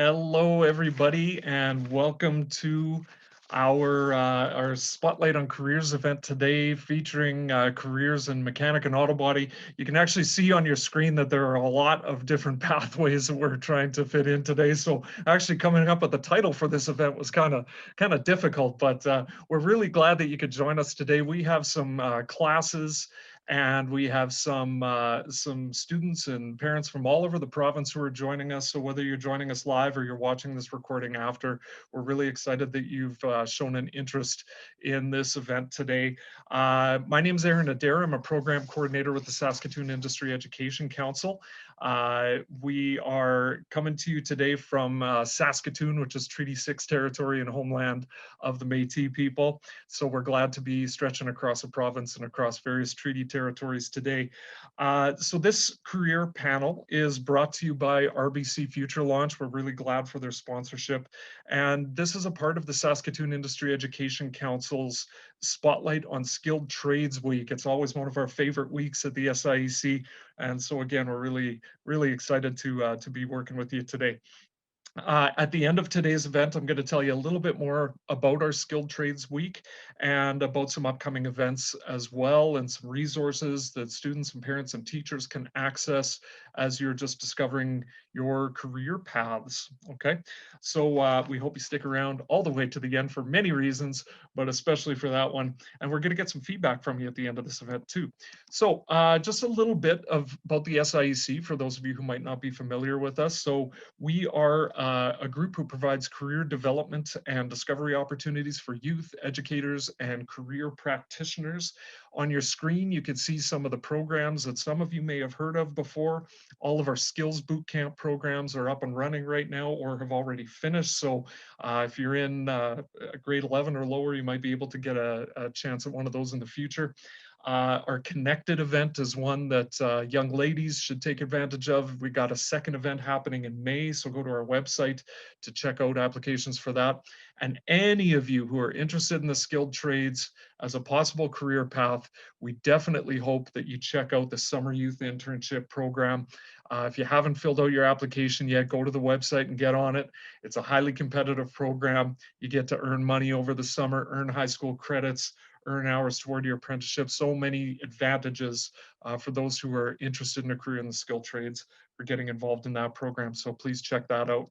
Hello, everybody, and welcome to our Spotlight on Careers event today, featuring careers in mechanic and auto body. You can actually see on your screen that there are a lot of different pathways that we're trying to fit in today. So actually coming up with the title for this event was kind of difficult, but we're really glad that you could join us today. We have some classes and we have some students and parents from all over the province who are joining us. So whether you're joining us live or you're watching this recording after, we're really excited that you've shown an interest in this event today. My name is Aaron Adair. I'm a program coordinator with the Saskatoon Industry-Education Council. We are coming to you today from Saskatoon, which is Treaty 6 territory and homeland of the Métis people. So we're glad to be stretching across the province and across various treaty territories today. So this career panel is brought to you by RBC Future Launch. We're really glad for their sponsorship. And this is a part of the Saskatoon Industry-Education Council's Spotlight on Skilled Trades Week. It's always one of our favorite weeks at the SIEC. And so again, we're really excited to be working with you today. At the end of today's event, I'm going to tell you a little bit more about our Skilled Trades Week and about some upcoming events as well, and some resources that students and parents and teachers can access as you're just discovering your career paths. Okay, so we hope you stick around all the way to the end for many reasons, but especially for that one. And we're going to get some feedback from you at the end of this event too. So just a little bit about the SIEC for those of you who might not be familiar with us. So we are a group who provides career development and discovery opportunities for youth, educators, and career practitioners. On your screen, you can see some of the programs that some of you may have heard of before. All of our skills bootcamp programs are up and running right now or have already finished. So if you're in grade 11 or lower, you might be able to get a chance at one of those in the future. Our Connected event is one that young ladies should take advantage of. We got a second event happening in May, so go to our website to check out applications for that. And any of you who are interested in the skilled trades as a possible career path, we definitely hope that you check out the Summer Youth Internship Program. If you haven't filled out your application yet, go to the website and get on it. It's a highly competitive program. You get to earn money over the summer, earn high school credits, earn hours toward your apprenticeship. So many advantages for those who are interested in a career in the skilled trades for getting involved in that program. So please check that out.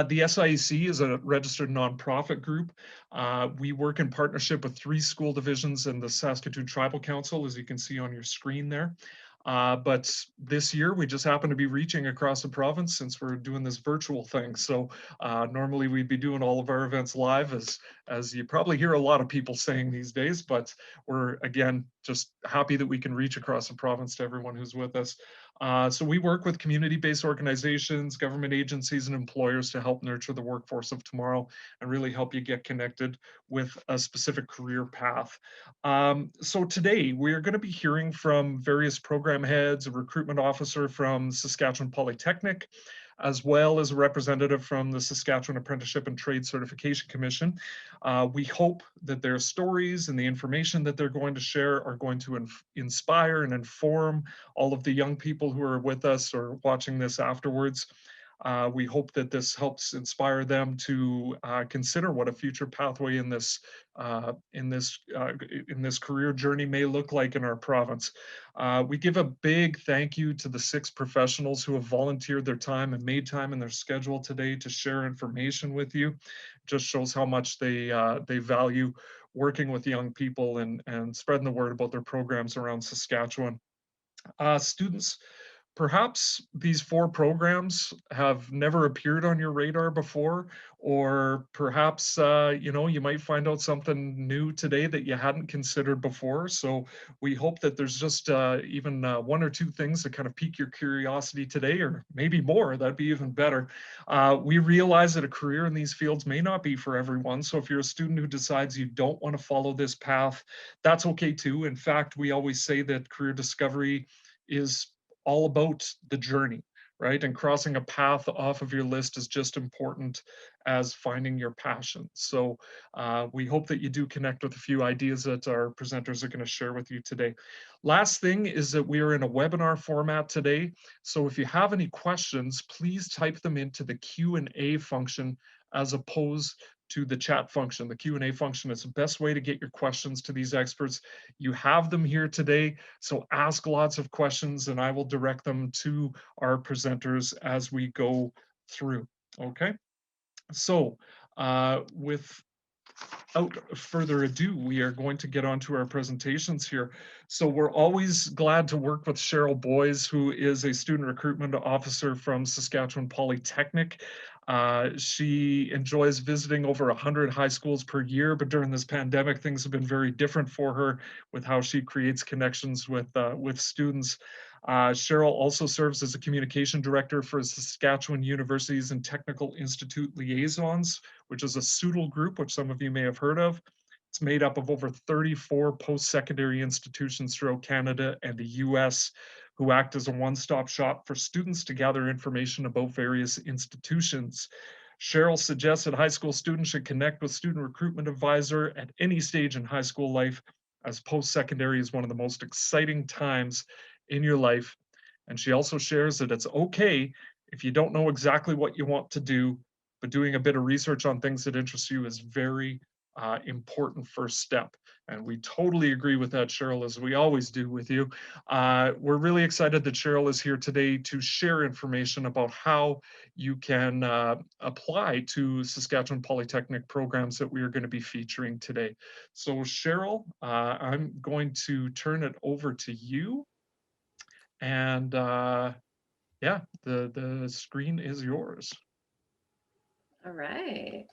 The SIEC is a registered nonprofit group. We work in partnership with 3 school divisions and the Saskatoon Tribal Council, as you can see on your screen there. But this year we just happen to be reaching across the province since we're doing this virtual thing. So normally we'd be doing all of our events live, as you probably hear a lot of people saying these days, but we're again just happy that we can reach across the province to everyone who's with us. So we work with community-based organizations, government agencies, and employers to help nurture the workforce of tomorrow and really help you get connected with a specific career path. So today we are going to be hearing from various program heads, a recruitment officer from Saskatchewan Polytechnic, as well as a representative from the Saskatchewan Apprenticeship and Trade Certification Commission. We hope that their stories and the information that they're going to share are going to inspire and inform all of the young people who are with us or watching this afterwards. We hope that this helps inspire them to consider what a future pathway in this career journey may look like in our province. We give a big thank you to the 6 professionals who have volunteered their time and made time in their schedule today to share information with you. It just shows how much they value working with young people and spreading the word about their programs around Saskatchewan. Students, perhaps these 4 programs have never appeared on your radar before, or perhaps you might find out something new today that you hadn't considered before. So we hope that there's just even 1 or 2 things that kind of pique your curiosity today, or maybe more. That'd be even better. We realize that a career in these fields may not be for everyone. So if you're a student who decides you don't want to follow this path, that's okay too. In fact, we always say that career discovery is all about the journey, right? And crossing a path off of your list is just important as finding your passion. So we hope that you do connect with a few ideas that our presenters are going to share with you today. Last thing is that we are in a webinar format today. So if you have any questions, please type them into the Q&A function as opposed to the chat function. The Q&A function is the best way to get your questions to these experts. You have them here today, so ask lots of questions and I will direct them to our presenters as we go through, okay? So without further ado, we are going to get on to our presentations here. So we're always glad to work with Cheryl Boys, who is a student recruitment officer from Saskatchewan Polytechnic. She enjoys visiting over 100 high schools per year, but during this pandemic, things have been very different for her with how she creates connections with students. Cheryl also serves as a communication director for Saskatchewan Universities and Technical Institute Liaisons, which is a SUDL group, which some of you may have heard of. It's made up of over 34 post-secondary institutions throughout Canada and the US who act as a one-stop shop for students to gather information about various institutions. Cheryl suggests that high school students should connect with student recruitment advisor at any stage in high school life, as post-secondary is one of the most exciting times in your life. And she also shares that it's okay if you don't know exactly what you want to do, but doing a bit of research on things that interest you is very important first step. And we totally agree with that, Cheryl, as we always do with you. We're really excited that Cheryl is here today to share information about how you can apply to Saskatchewan Polytechnic programs that we are going to be featuring today. So Cheryl, I'm going to turn it over to you. And yeah, the screen is yours. All right.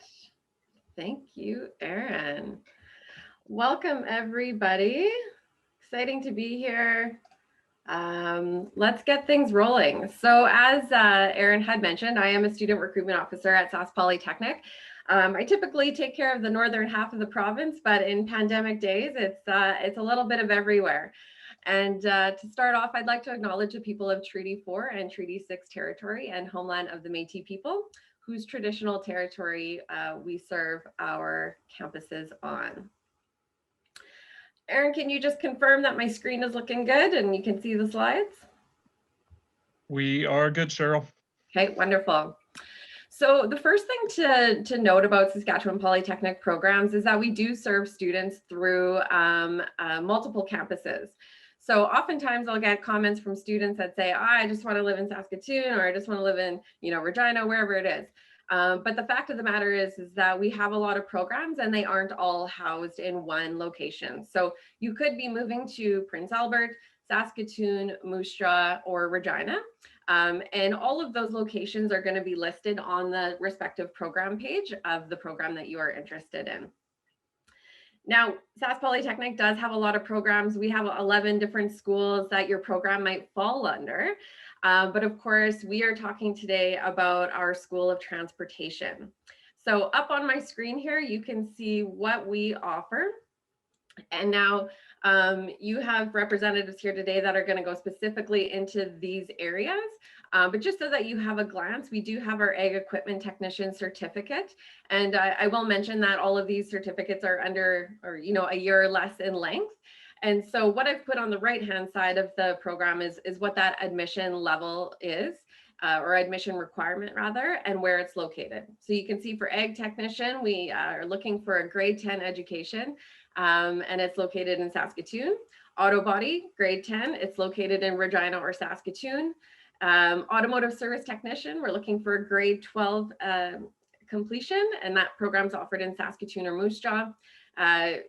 Thank you, Aaron. Welcome, everybody. Exciting to be here. Let's get things rolling. So as Aaron had mentioned, I am a student recruitment officer at Sask Polytechnic. I typically take care of the northern half of the province, but in pandemic days, it's a little bit of everywhere. And to start off, I'd like to acknowledge the people of Treaty 4 and Treaty 6 territory and homeland of the Métis people, whose traditional territory we serve our campuses on. Aaron, can you just confirm that my screen is looking good and you can see the slides? We are good, Cheryl. Okay, wonderful. So the first thing to note about Saskatchewan Polytechnic programs is that we do serve students through multiple campuses. So oftentimes I'll get comments from students that say, I just want to live in Saskatoon, or I just want to live in, Regina, wherever it is. But the fact of the matter is that we have a lot of programs and they aren't all housed in one location. So you could be moving to Prince Albert, Saskatoon, Moose Jaw, or Regina. And all of those locations are going to be listed on the respective program page of the program that you are interested in. Now, Sask Polytechnic does have a lot of programs. We have 11 different schools that your program might fall under. But of course, we are talking today about our School of Transportation. So up on my screen here, you can see what we offer. And now you have representatives here today that are going to go specifically into these areas. But just so that you have a glance, we do have our Ag Equipment Technician certificate. And I will mention that all of these certificates are under, a year or less in length. And so what I've put on the right-hand side of the program is what that admission level is, or admission requirement rather, and where it's located. So you can see for Ag Technician, we are looking for a grade 10 education, and it's located in Saskatoon. AutoBody, grade 10, it's located in Regina or Saskatoon. Automotive Service Technician, we're looking for a grade 12 completion, and that program's offered in Saskatoon or Moose Jaw.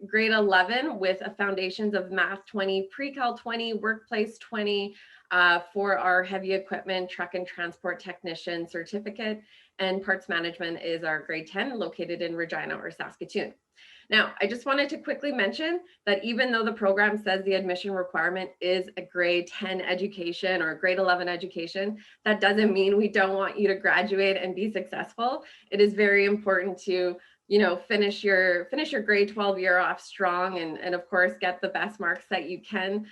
Grade 11 with a foundations of Math 20, Pre-Cal 20, Workplace 20 for our heavy equipment, truck and transport technician certificate, and parts management is our grade 10 located in Regina or Saskatoon. Now, I just wanted to quickly mention that even though the program says the admission requirement is a grade 10 education or a grade 11 education, that doesn't mean we don't want you to graduate and be successful. It is very important to finish your grade 12 year off strong, and of course get the best marks that you can,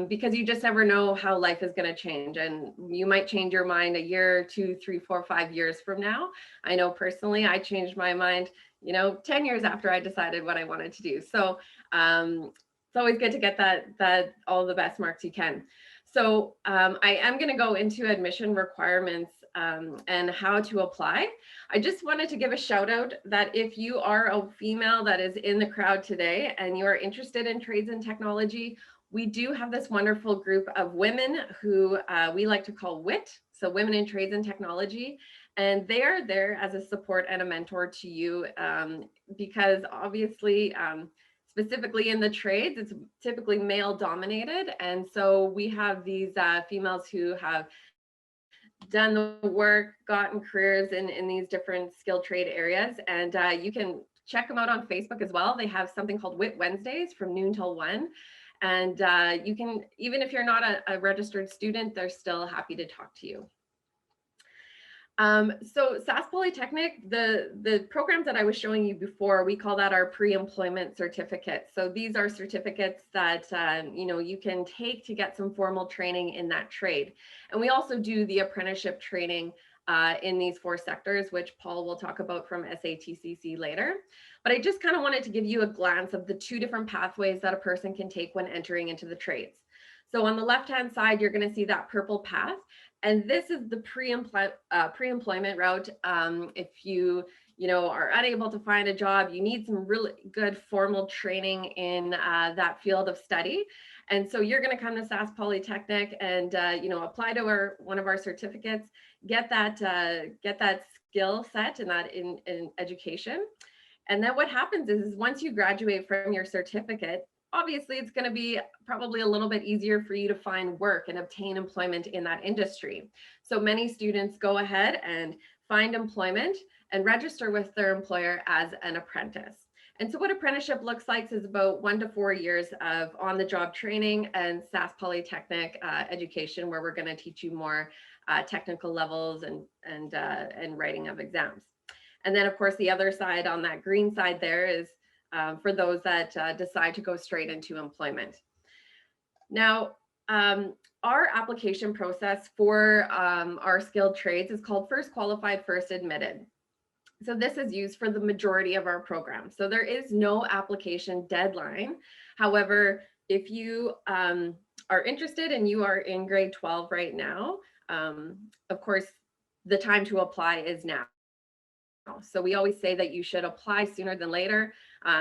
because you just never know how life is going to change, and you might change your mind a year, 2, 3, 4, 5 years from now. I know personally I changed my mind 10 years after I decided what I wanted to do. So it's always good to get that all the best marks you can. So I am going to go into admission requirements and how to apply. I just wanted to give a shout out that if you are a female that is in the crowd today and you are interested in trades and technology, we do have this wonderful group of women who we like to call WIT, so Women in Trades and Technology. And they are there as a support and a mentor to you, because obviously, specifically in the trades, it's typically male dominated. And so we have these females who have done the work, gotten careers in these different skilled trade areas. And you can check them out on Facebook as well. They have something called WIT Wednesdays from noon till 1. And you can, even if you're not a registered student, they're still happy to talk to you. So Sask Polytechnic, the programs that I was showing you before, we call that our pre-employment certificates. So these are certificates that you can take to get some formal training in that trade. And we also do the apprenticeship training in these 4 sectors, which Paul will talk about from SATCC later. But I just kind of wanted to give you a glance of the 2 different pathways that a person can take when entering into the trades. So on the left-hand side, you're going to see that purple path. And this is the pre-employment route. If you are unable to find a job, you need some really good formal training in that field of study. And so you're going to come to Sask Polytechnic and apply to one of our certificates, get that skill set and that in education. And then what happens is once you graduate from your certificate, obviously it's going to be probably a little bit easier for you to find work and obtain employment in that industry. So many students go ahead and find employment and register with their employer as an apprentice. And so what apprenticeship looks like is about 1 to 4 years of on-the-job training and Sask Polytechnic education, where we're going to teach you more technical levels and writing of exams. And then of course the other side, on that green side there, is for those that decide to go straight into employment. Now, our application process for our skilled trades is called First Qualified, First Admitted. So this is used for the majority of our programs. So there is no application deadline. However, if you are interested and you are in grade 12 right now, of course, the time to apply is now. So we always say that you should apply sooner than later.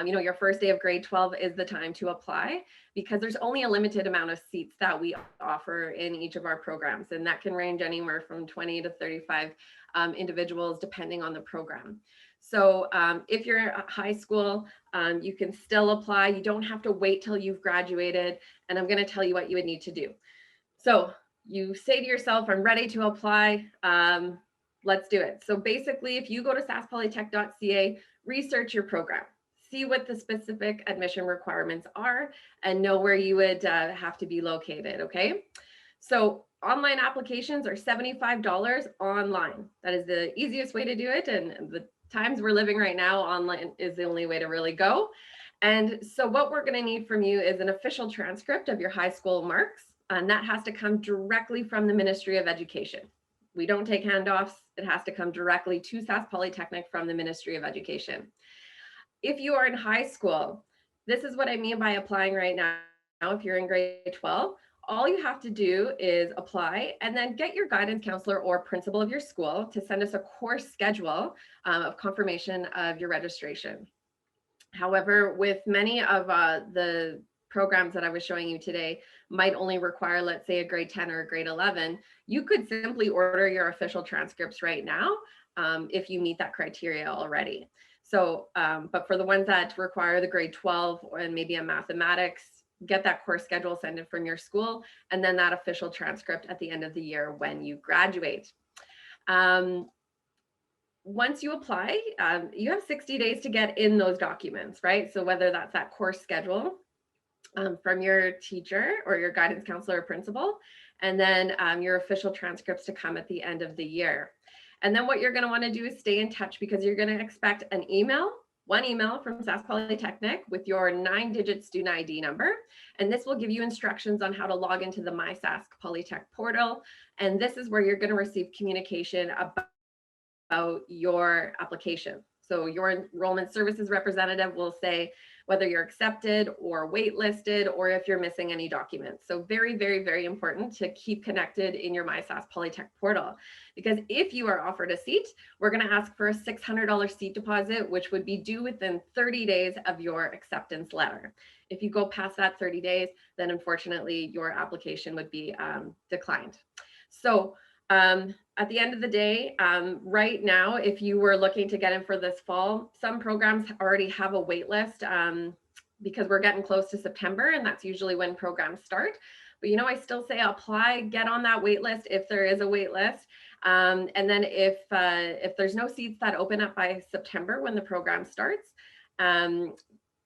Your first day of grade 12 is the time to apply, because there's only a limited amount of seats that we offer in each of our programs. And that can range anywhere from 20 to 35 individuals, depending on the program. So if you're at high school, you can still apply. You don't have to wait till you've graduated. And I'm going to tell you what you would need to do. So you say to yourself, I'm ready to apply. Let's do it. So basically, if you go to saskpolytech.ca, research your program, see what the specific admission requirements are, and know where you would have to be located, okay? So online applications are $75 online. That is the easiest way to do it, and the times we're living right now, online is the only way to really go. And so what we're going to need from you is an official transcript of your high school marks, and that has to come directly from the Ministry of Education. We don't take handoffs. It has to come directly to Sask Polytechnic from the Ministry of Education. If you are in high school, this is what I mean by applying right now. If you're in grade 12, all you have to do is apply and then get your guidance counselor or principal of your school to send us a course schedule of confirmation of your registration. However, with many of the programs that I was showing you today might only require, let's say, a grade 10 or a grade 11, you could simply order your official transcripts right now if you meet that criteria already. So, but for the ones that require the grade 12 and maybe a mathematics, get that course schedule, send it from your school, and then that official transcript at the end of the year when you graduate. Once you apply, you have 60 days to get in those documents, right? So whether that's that course schedule from your teacher or your guidance counselor or principal, and then your official transcripts to come at the end of the year. And then what you're going to want to do is stay in touch, because you're going to expect an email one email from Sask Polytechnic with your 9-digit student ID number. And this will give you instructions on how to log into the My Sask Polytech portal. And this is where you're going to receive communication about your application. So your enrollment services representative will say whether you're accepted or waitlisted, or if you're missing any documents. So very, very, very important to keep connected in your My Sask Polytech portal, because if you are offered a seat, we're going to ask for a $600 seat deposit, which would be due within 30 days of your acceptance letter. If you go past that 30 days, then unfortunately your application would be declined. So at the end of the day, right now, if you were looking to get in for this fall, some programs already have a wait list because we're getting close to September, and that's usually when programs start. But you know, I still say apply, get on that wait list if there is a wait list. And then if there's no seats that open up by September when the program starts,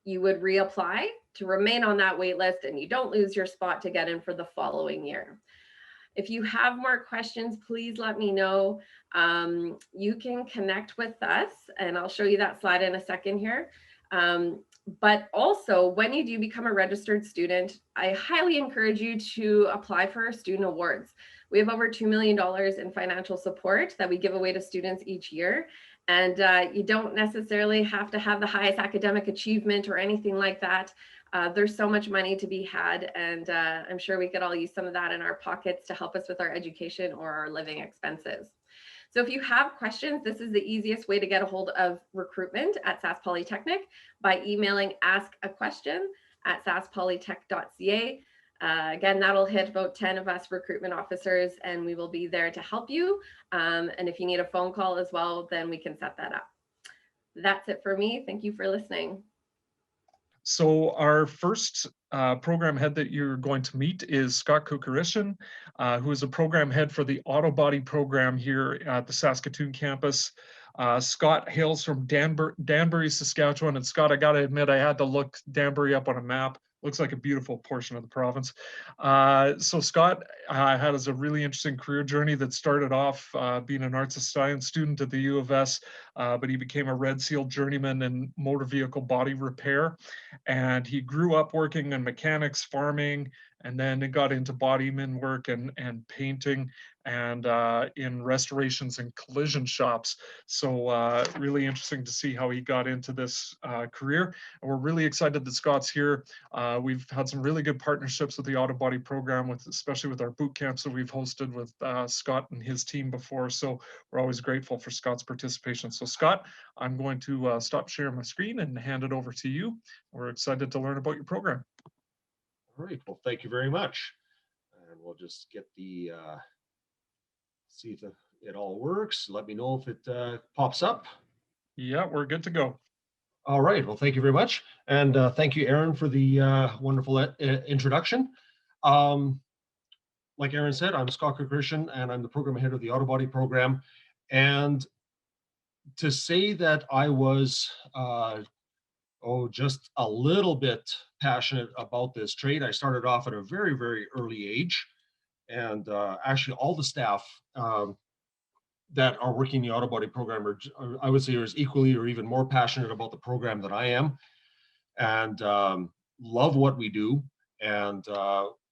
you would reapply to remain on that wait list, and you don't lose your spot to get in for the following year. If you have more questions, please let me know. You can connect with us, and I'll show you that slide in a second here. But also, when you do become a registered student, I highly encourage you to apply for our student awards. We have over $2 million in financial support that we give away to students each year. And you don't necessarily have to have the highest academic achievement or anything like that. There's so much money to be had, and I'm sure we could all use some of that in our pockets to help us with our education or our living expenses. So if you have questions, this is the easiest way to get a hold of recruitment at Sask Polytechnic by emailing askaquestion@saskpolytech.ca. Again, that'll hit about 10 of us recruitment officers, and we will be there to help you. And if you need a phone call as well, then we can set that up. That's it for me. Thank you for listening. So our first program head that you're going to meet is Scott Kukarishan, who is a program head for the AutoBody program here at the Saskatoon campus. Scott hails from Danbury, Saskatchewan. And Scott, I got to admit, I had to look Danbury up on a map. Looks like a beautiful portion of the province. So Scott has a really interesting career journey that started off being an arts and science student at the U of S, but he became a Red Seal journeyman in motor vehicle body repair. And he grew up working in mechanics, farming, and then it got into bodyman work and painting and in restorations and collision shops. So really interesting to see how he got into this career. And we're really excited that Scott's here. We've had some really good partnerships with the AutoBody program, especially with our boot camps that we've hosted with Scott and his team before. So we're always grateful for Scott's participation. So Scott, I'm going to stop sharing my screen and hand it over to you. We're excited to learn about your program. All right, well, thank you very much. And we'll just get the, see if it all works. Let me know if it pops up. Yeah, we're good to go. All right, well, thank you very much. And thank you, Aaron, for the wonderful introduction. Like Aaron said, I'm Scott Kukarishan, and I'm the program head of the AutoBody program. And to say that I was just a little bit passionate about this trade, I started off at a very, very early age. And actually all the staff that are working the AutoBody program are, I would say, are as equally or even more passionate about the program than I am, and love what we do. And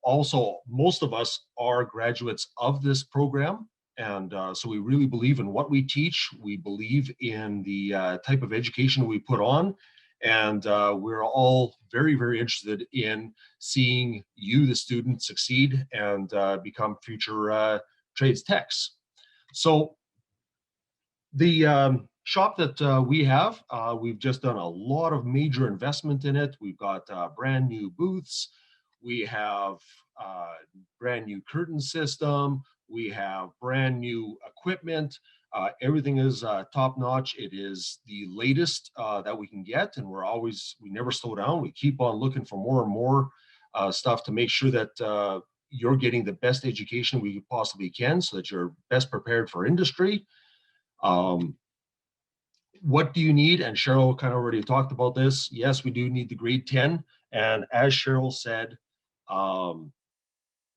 also, most of us are graduates of this program. And so we really believe in what we teach. We believe in the type of education we put on. And we're all very, very interested in seeing you, the student, succeed and become future trades techs. So the shop that we have, we've just done a lot of major investment in it. We've got brand new booths. We have brand new curtain system. We have brand new equipment. Everything is top notch. It is the latest that we can get, and we never slow down. We keep on looking for more and more stuff to make sure that you're getting the best education we possibly can, so that you're best prepared for industry. What do you need? And Cheryl kind of already talked about this. Yes, we do need the grade 10. And as Cheryl said,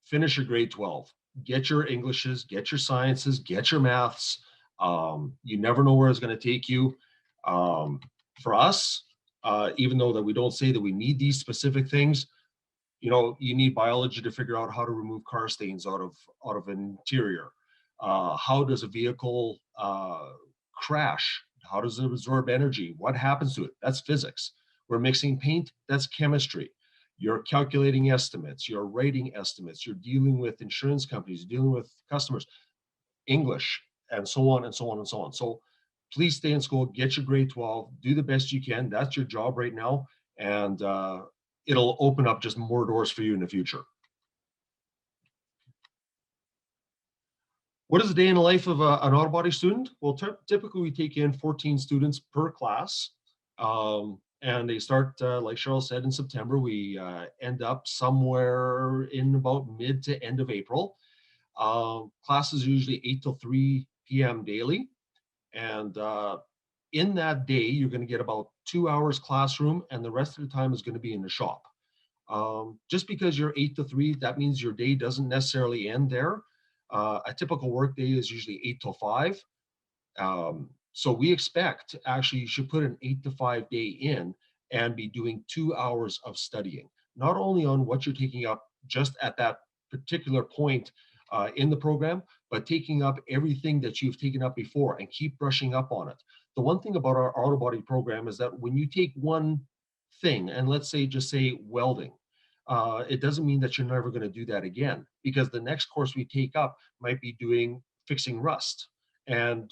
finish your grade 12. Get your Englishes, get your sciences, get your maths. You never know where it's going to take you. for us, even though that we don't say that we need these specific things, you know, you need biology to figure out how to remove car stains out of an interior. How does a vehicle crash? How does it absorb energy? What happens to it? That's physics. We're mixing paint, that's chemistry. You're calculating estimates, you're writing estimates, you're dealing with insurance companies, dealing with customers, English, and so on and so on and so on. So please stay in school, get your grade 12, do the best you can. That's your job right now. And it'll open up just more doors for you in the future. What is the day in the life of an AutoBody student? Well, typically we take in 14 students per class. And they start, like Cheryl said, in September. We end up somewhere in about mid to end of April. Classes are usually 8 till 3 p.m. daily. And in that day, you're going to get about 2 hours classroom, and the rest of the time is going to be in the shop. Just because you're 8 to 3, that means your day doesn't necessarily end there. A typical work day is usually 8 till 5. So we expect, actually, you should put an 8 to 5 day in and be doing 2 hours of studying, not only on what you're taking up just at that particular point in the program, but taking up everything that you've taken up before and keep brushing up on it. The one thing about our AutoBody program is that when you take one thing, and let's say, just say welding, it doesn't mean that you're never going to do that again, because the next course we take up might be fixing rust. And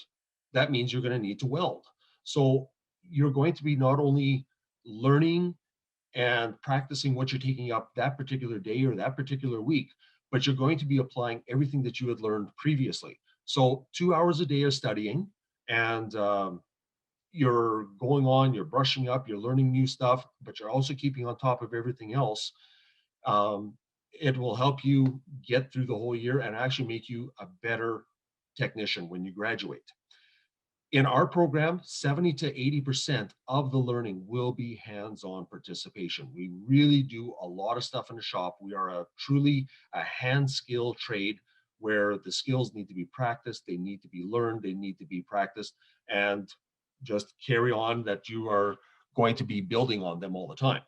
that means you're going to need to weld. So you're going to be not only learning and practicing what you're taking up that particular day or that particular week, but you're going to be applying everything that you had learned previously. So 2 hours a day of studying, and you're going on, you're brushing up, you're learning new stuff, but you're also keeping on top of everything else. It will help you get through the whole year and actually make you a better technician when you graduate. In our program, 70 to 80% of the learning will be hands-on participation. We really do a lot of stuff in the shop. We are truly a hand skill trade where the skills need to be practiced, they need to be learned, they need to be practiced, and just carry on that you are going to be building on them all the time.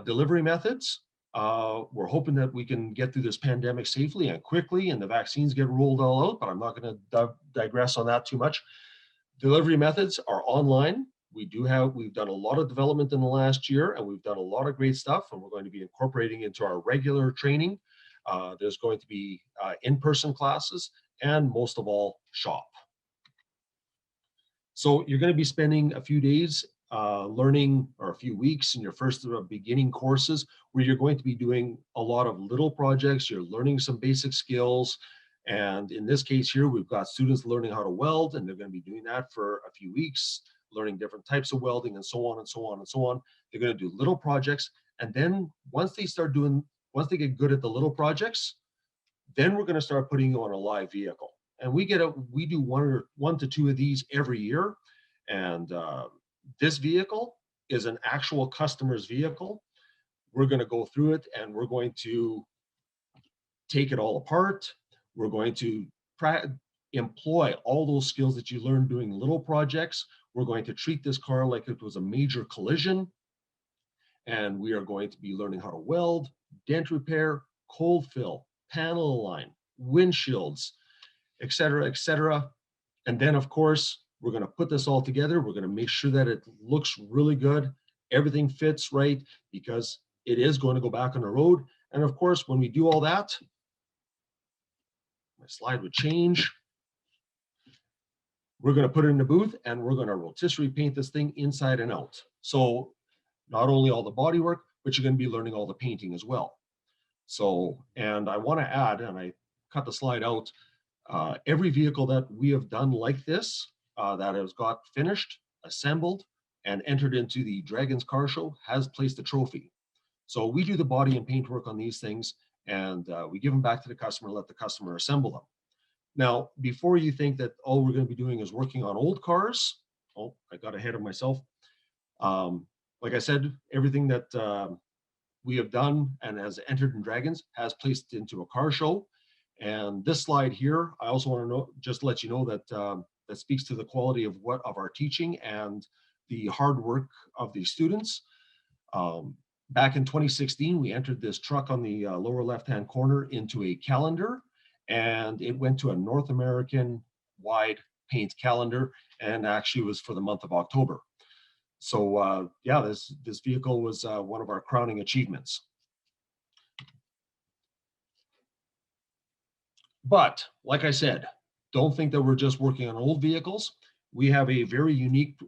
Delivery methods. We're hoping that we can get through this pandemic safely and quickly, and the vaccines get rolled all out, but I'm not going to digress on that too much. Delivery methods are online. We've done a lot of development in the last year, and we've done a lot of great stuff, and we're going to be incorporating into our regular training. There's going to be in-person classes, and most of all, shop. So you're going to be spending a few days learning, or a few weeks in your first beginning courses, where you're going to be doing a lot of little projects. You're learning some basic skills. And in this case here, we've got students learning how to weld, and they're going to be doing that for a few weeks, learning different types of welding, and so on and so on and so on. They're going to do little projects. And then once they get good at the little projects, then we're going to start putting you on a live vehicle. And we do one to two of these every year. And this vehicle is an actual customer's vehicle. We're going to go through it, and we're going to take it all apart. We're going to employ all those skills that you learned doing little projects. We're going to treat this car like it was a major collision. And we are going to be learning how to weld, dent repair, cold fill, panel align, windshields, et cetera, et cetera. And then, of course, we're going to put this all together. We're going to make sure that it looks really good. Everything fits right, because it is going to go back on the road. And of course, when we do all that, my slide would change. We're going to put it in the booth, and we're going to rotisserie paint this thing inside and out. So not only all the body work, but you're going to be learning all the painting as well. So, and I want to add, and I cut the slide out, every vehicle that we have done like this, that has got finished, assembled, and entered into the Dragons Car Show has placed a trophy. So we do the body and paint work on these things, and we give them back to the customer, let the customer assemble them. Now, before you think that all we're going to be doing is working on old cars, oh, I got ahead of myself. Like I said, everything that we have done and has entered in Dragons has placed into a car show. And this slide here, I also want to just let you know that that speaks to the quality of our teaching and the hard work of the students. Back in 2016, we entered this truck on the lower left-hand corner into a calendar, and it went to a North American wide paint calendar, and actually was for the month of October. So yeah, this vehicle was one of our crowning achievements. But like I said, don't think that we're just working on old vehicles. We have a very unique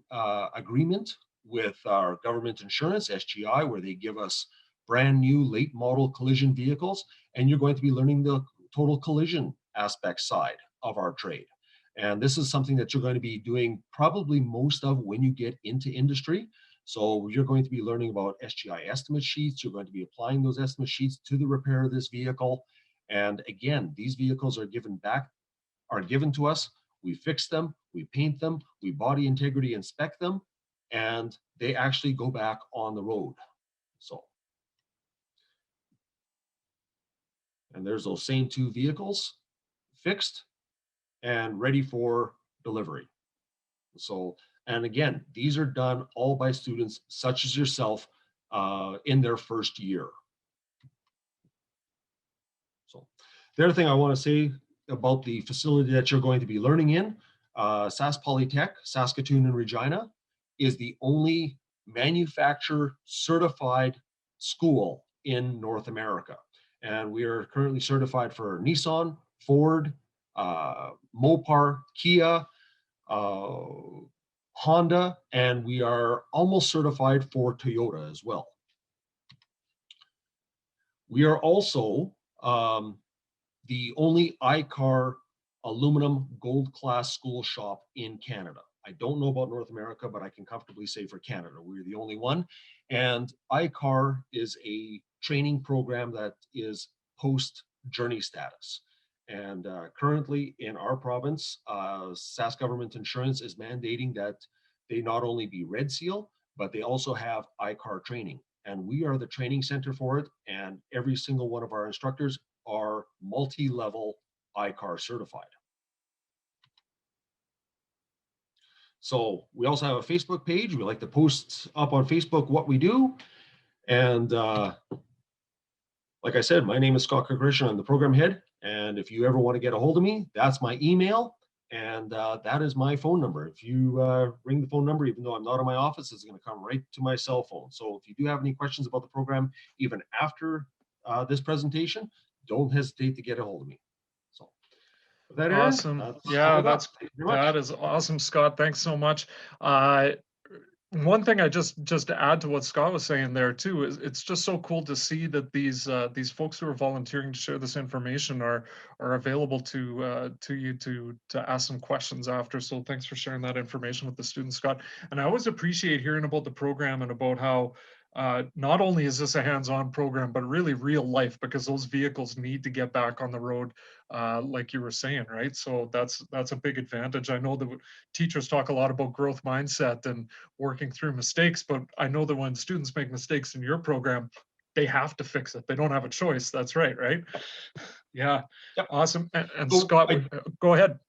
agreement with our government insurance, SGI, where they give us brand new late model collision vehicles, and you're going to be learning the total collision aspect side of our trade. And this is something that you're going to be doing probably most of when you get into industry. So you're going to be learning about SGI estimate sheets. You're going to be applying those estimate sheets to the repair of this vehicle. And again, these vehicles are given to us. We fix them, we paint them, we body integrity inspect them, and they actually go back on the road. So, and there's those same two vehicles fixed and ready for delivery. So, and again, these are done all by students such as yourself in their first year. So the other thing I want to say about the facility that you're going to be learning in, Sask Polytech, Saskatoon and Regina, is the only manufacturer certified school in North America. And we are currently certified for Nissan, Ford, Mopar, Kia, Honda, and we are almost certified for Toyota as well. We are also the only ICAR aluminum gold class school shop in Canada. I don't know about North America, but I can comfortably say for Canada, we're the only one. And ICAR is a training program that is post journey status. And currently in our province, Sask Government Insurance is mandating that they not only be Red Seal, but they also have ICAR training. And we are the training center for it. And every single one of our instructors are multi-level ICAR certified. So we also have a Facebook page. We like to post up on Facebook what we do. And like I said, my name is Scott Kirkrishan. I'm the program head. And if you ever want to get a hold of me, that's my email. And that is my phone number. If you ring the phone number, even though I'm not in my office, it's going to come right to my cell phone. So if you do have any questions about the program, even after this presentation, don't hesitate to get a hold of me. So with that, Aaron, Awesome. Yeah, that is awesome, Scott. Thanks so much. One thing I just to add to what Scott was saying there too is it's just so cool to see that these folks who are volunteering to share this information are available to you to ask some questions after. So thanks for sharing that information with the students, Scott. And I always appreciate hearing about the program and about how not only is this a hands-on program, but really real life, because those vehicles need to get back on the road, like you were saying, right? So that's a big advantage. I know that teachers talk a lot about growth mindset and working through mistakes, but I know that when students make mistakes in your program, they have to fix it. They don't have a choice. That's right, right? Yeah, yep. Awesome. And so Scott, go ahead.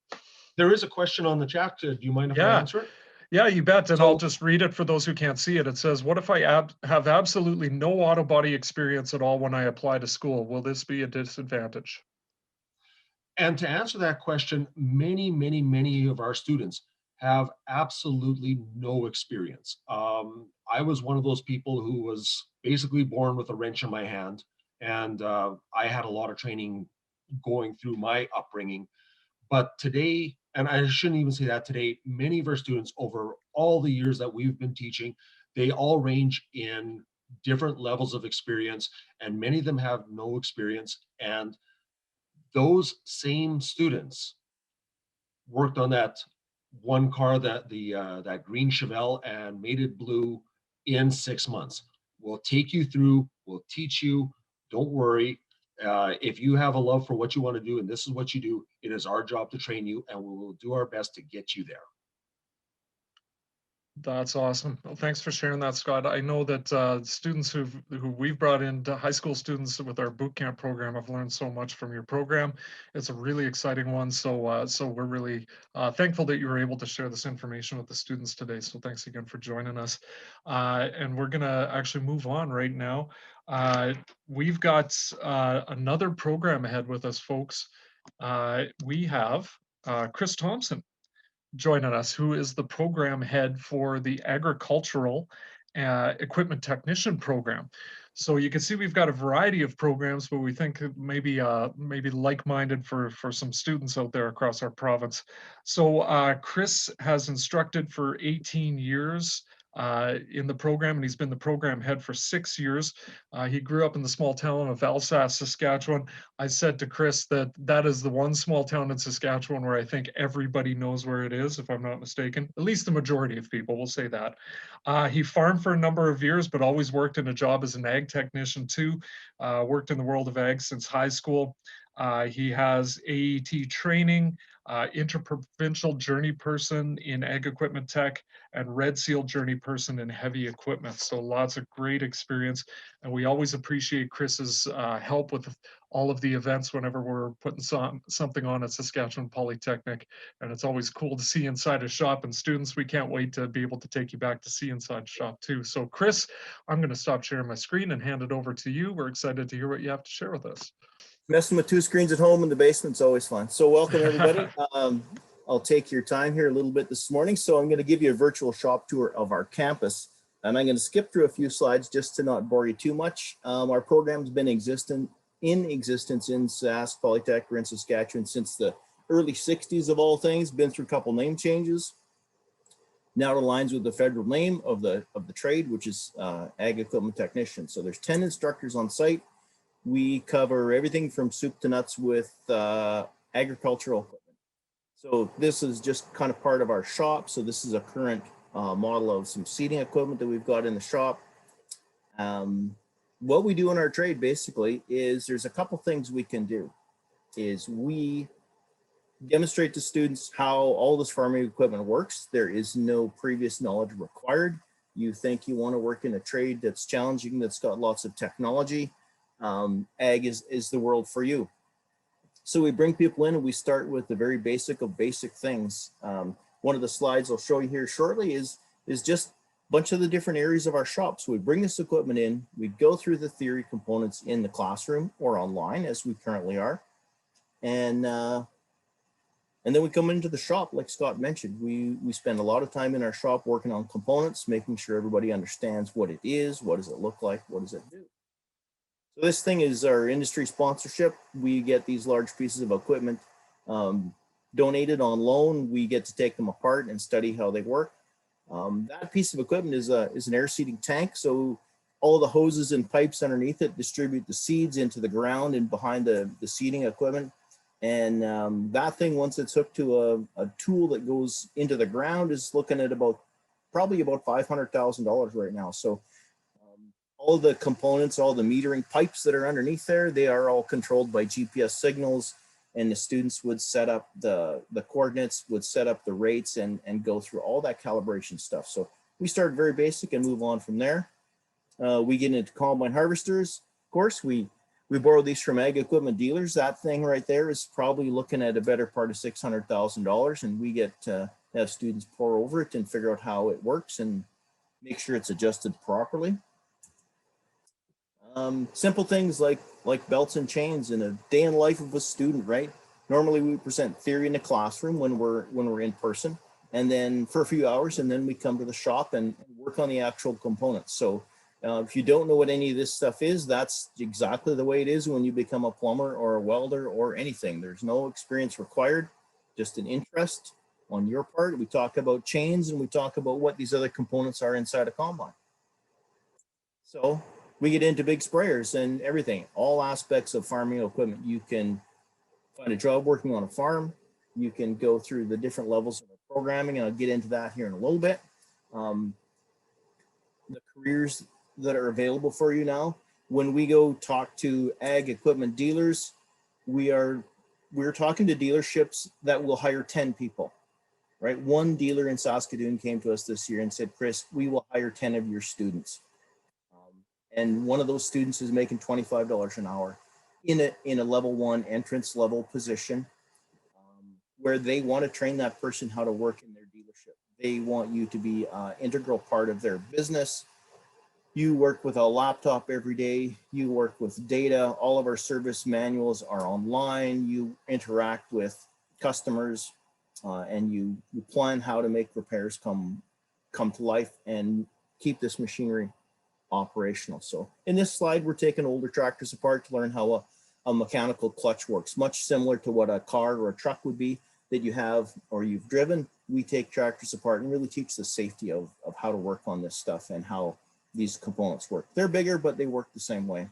There is a question on the chat. Do you mind if I answer it? Yeah, you bet. And I'll just read it for those who can't see it. It says, what if I have absolutely no auto body experience at all when I apply to school? Will this be a disadvantage? And to answer that question, many of our students have absolutely no experience. I was one of those people who was basically born with a wrench in my hand. And I had a lot of training going through my upbringing. But today, and I shouldn't even say that today, many of our students over all the years that we've been teaching, they all range in different levels of experience, and many of them have no experience. And those same students worked on that one car, that green Chevelle, and made it blue in 6 months. We'll take you through, we'll teach you, don't worry. If you have a love for what you want to do and this is what you do, it is our job to train you, and we will do our best to get you there. That's awesome. Well, thanks for sharing that, Scott. I know that students who we've brought in, high school students with our boot camp program, have learned so much from your program. It's a really exciting one. So we're really thankful that you were able to share this information with the students today. So thanks again for joining us. And we're gonna actually move on right now. We've got another program ahead with us, folks. We have Chris Thompson joining us, who is the program head for the agricultural equipment technician program. So you can see we've got a variety of programs, but we think maybe like-minded for some students out there across our province. So Chris has instructed for 18 years in the program, and he's been the program head for 6 years. He grew up in the small town of Alsace, Saskatchewan. I said to Chris that that is the one small town in Saskatchewan where I think everybody knows where it is, if I'm not mistaken. At least the majority of people will say that. He farmed for a number of years, but always worked in a job as an ag technician too. Worked in the world of ag since high school. He has AET training, interprovincial journey person in ag equipment tech, and Red Seal journey person in heavy equipment. So lots of great experience. And we always appreciate Chris's help with all of the events whenever we're putting something on at Saskatchewan Polytechnic. And it's always cool to see inside a shop, and students, we can't wait to be able to take you back to see inside shop too. So Chris, I'm going to stop sharing my screen and hand it over to you. We're excited to hear what you have to share with us. Messing with two screens at home in the basement's always fun. So welcome everybody. I'll take your time here a little bit this morning. So I'm going to give you a virtual shop tour of our campus, and I'm going to skip through a few slides just to not bore you too much. Our program's been in existence in Sask Polytech or in Saskatchewan since the early 60s of all things. Been through a couple name changes. Now it aligns with the federal name of the trade, which is ag equipment technician. So there's 10 instructors on site. We cover everything from soup to nuts with agricultural equipment. So this is just kind of part of our shop. So this is a current model of some seeding equipment that we've got in the shop. What we do in our trade basically is there's a couple things we can do. Is we demonstrate to students how all this farming equipment works. There is no previous knowledge required. You think you want to work in a trade that's challenging, that's got lots of technology. Ag is the world for you. So we bring people in and we start with the very basic of basic things. One of the slides I'll show you here shortly is just a bunch of the different areas of our shop. So we bring this equipment in, we go through the theory components in the classroom or online as we currently are. And then we come into the shop, like Scott mentioned. We spend a lot of time in our shop working on components, making sure everybody understands what it is, what does it look like, what does it do. So this thing is our industry sponsorship. We get these large pieces of equipment donated on loan. We get to take them apart and study how they work. That piece of equipment is an air seeding tank. So all the hoses and pipes underneath it distribute the seeds into the ground and behind the seeding equipment. And that thing, once it's hooked to a tool that goes into the ground, is looking at probably about $500,000 right now. So all the components, all the metering pipes that are underneath there, they are all controlled by GPS signals, and the students would set up the coordinates, would set up the rates and go through all that calibration stuff. So we start very basic and move on from there. We get into combine harvesters. Of course, we borrow these from ag equipment dealers. That thing right there is probably looking at a better part of $600,000, and we get to have students pour over it and figure out how it works and make sure it's adjusted properly. Simple things like belts and chains in a day in life of a student, right? Normally we present theory in the classroom when we're in person, and then for a few hours, and then we come to the shop and work on the actual components. So if you don't know what any of this stuff is, that's exactly the way it is when you become a plumber or a welder or anything. There's no experience required, just an interest on your part. We talk about chains and we talk about what these other components are inside a combine. So we get into big sprayers and everything, all aspects of farming equipment. You can find a job working on a farm. You can go through the different levels of programming, and I'll get into that here in a little bit. The careers that are available for you now. When we go talk to ag equipment dealers, we're talking to dealerships that will hire 10 people, right? One dealer in Saskatoon came to us this year and said, Chris, we will hire 10 of your students. And one of those students is making $25 an hour in a level 1 entrance level position, where they want to train that person how to work in their dealership. They want you to be an integral part of their business. You work with a laptop every day. You work with data. All of our service manuals are online. You interact with customers, and you plan how to make repairs come to life and keep this machinery operational. So in this slide, we're taking older tractors apart to learn how a mechanical clutch works, much similar to what a car or a truck would be that you have or you've driven. We take tractors apart and really teach the safety of how to work on this stuff and how these components work. They're bigger, but they work the same way.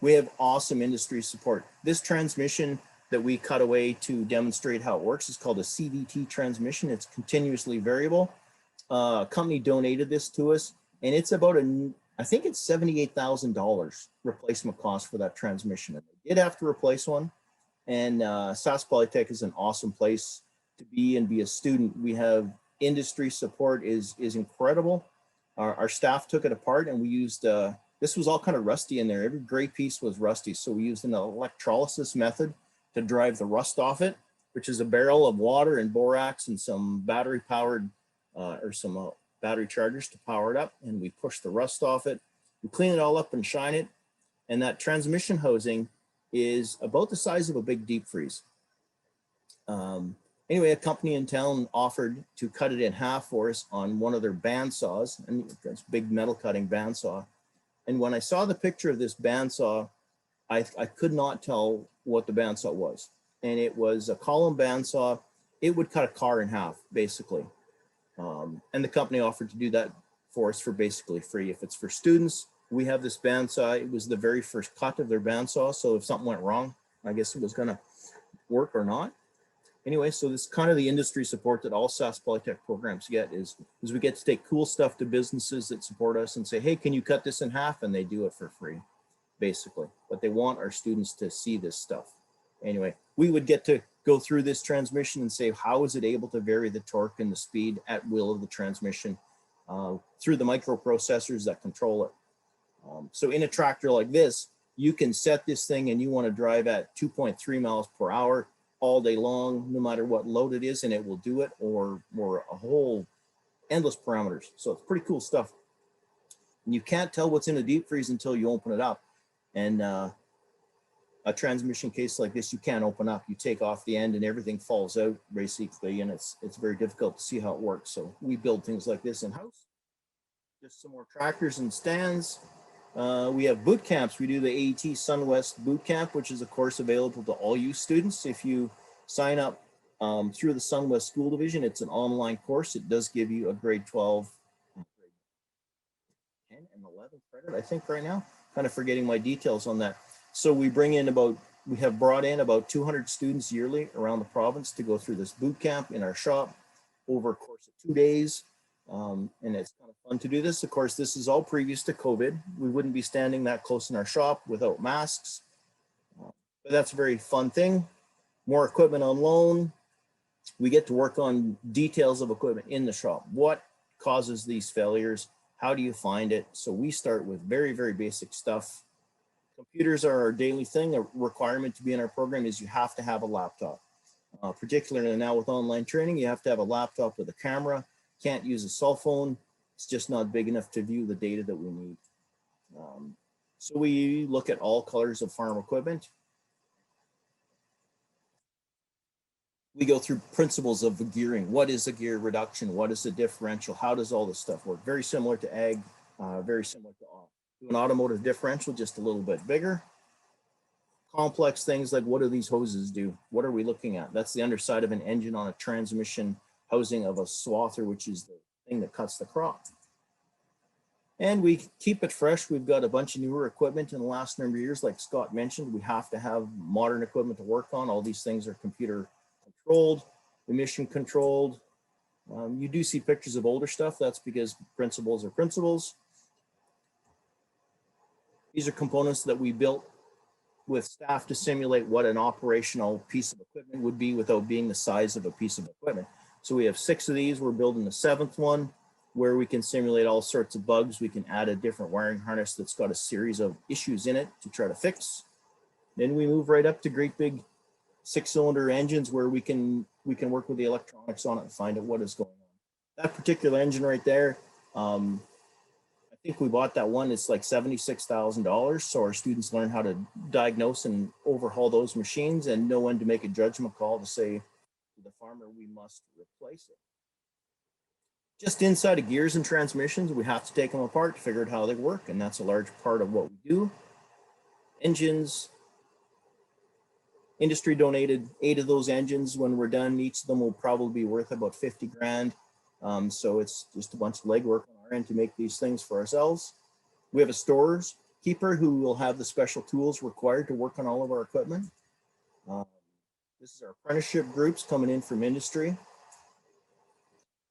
We have awesome industry support. This transmission that we cut away to demonstrate how it works is called a CVT transmission. It's continuously variable. A company donated this to us, and it's about I think it's $78,000 replacement cost for that transmission. And they did have to replace one. And Sask Polytech is an awesome place to be and be a student. We have industry support is incredible. Our staff took it apart, and we used, this was all kind of rusty in there. Every gray piece was rusty. So we used an electrolysis method to drive the rust off it, which is a barrel of water and borax and some battery powered or some battery chargers to power it up. And we push the rust off it. We clean it all up and shine it. And that transmission housing is about the size of a big deep freeze. Anyway, a company in town offered to cut it in half for us on one of their bandsaws, and it's a big metal cutting bandsaw. And when I saw the picture of this bandsaw, I could not tell what the bandsaw was. And it was a column bandsaw. It would cut a car in half, basically. And the company offered to do that for us for basically free. If it's for students, we have this bandsaw. It was the very first cut of their bandsaw. So if something went wrong, I guess it was gonna work or not. Anyway, so this is kind of the industry support that all Sask Polytech programs get is we get to take cool stuff to businesses that support us and say, hey, can you cut this in half? And they do it for free, basically. But they want our students to see this stuff. Anyway, we would get to go through this transmission and say, how is it able to vary the torque and the speed at will of the transmission through the microprocessors that control it. So in a tractor like this, you can set this thing and you want to drive at 2.3 miles per hour all day long, no matter what load it is, and it will do it, or a whole endless parameters. So it's pretty cool stuff. And you can't tell what's in a deep freeze until you open it up. And a transmission case like this, you can't open up. You take off the end and everything falls out basically, and it's very difficult to see how it works. So we build things like this in-house. Just some more tractors and stands. We have boot camps. We do the AET SunWest boot camp, which is a course available to all you students. If you sign up through the SunWest School Division, it's an online course. It does give you a grade 12, grade 10 and 11 credit, I think right now. Kind of forgetting my details on that. So we have brought in about 200 students yearly around the province to go through this boot camp in our shop over a course of 2 days. And it's kind of fun to do this. Of course, this is all previous to COVID. We wouldn't be standing that close in our shop without masks. But that's a very fun thing. More equipment on loan. We get to work on details of equipment in the shop. What causes these failures? How do you find it? So we start with very, very basic stuff. Computers are our daily thing. A requirement to be in our program is you have to have a laptop. Particularly now with online training, you have to have a laptop with a camera. Can't use a cell phone. It's just not big enough to view the data that we need. So we look at all colors of farm equipment. We go through principles of the gearing. What is a gear reduction? What is a differential? How does all this stuff work? Very similar to ag, very similar to an automotive differential, just a little bit bigger. Complex things like what do these hoses do? What are we looking at? That's the underside of an engine on a transmission housing of a swather, which is the thing that cuts the crop. And we keep it fresh. We've got a bunch of newer equipment in the last number of years. Like Scott mentioned, we have to have modern equipment to work on. All these things are computer controlled, emission controlled. You do see pictures of older stuff. That's because principles are principles. These are components that we built with staff to simulate what an operational piece of equipment would be without being the size of a piece of equipment. So we have 6 of these. We're building the 7th one where we can simulate all sorts of bugs. We can add a different wiring harness that's got a series of issues in it to try to fix. Then we move right up to great big 6-cylinder engines where we can work with the electronics on it and find out what is going on. That particular engine right there, I think we bought that one. It's like $76,000. So our students learn how to diagnose and overhaul those machines and know when to make a judgment call to say to the farmer, we must replace it. Just inside of gears and transmissions, we have to take them apart to figure out how they work. And that's a large part of what we do. Engines, industry donated 8 of those engines. When we're done, each of them will probably be worth about 50 grand. So it's just a bunch of legwork on our end to make these things for ourselves. We have a stores keeper who will have the special tools required to work on all of our equipment. This is our apprenticeship groups coming in from industry.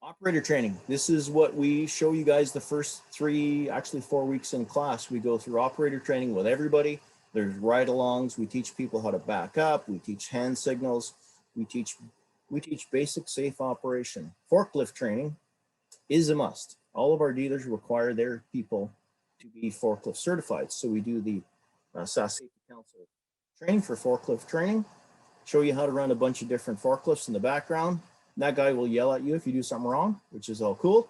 Operator training. This is what we show you guys the first 4 weeks in class. We go through operator training with everybody. There's ride-alongs. We teach people how to back up. We teach hand signals. We teach basic safe operation. Forklift training is a must. All of our dealers require their people to be forklift certified. So we do the Sask Safety Council training for forklift training, show you how to run a bunch of different forklifts in the background. That guy will yell at you if you do something wrong, which is all cool.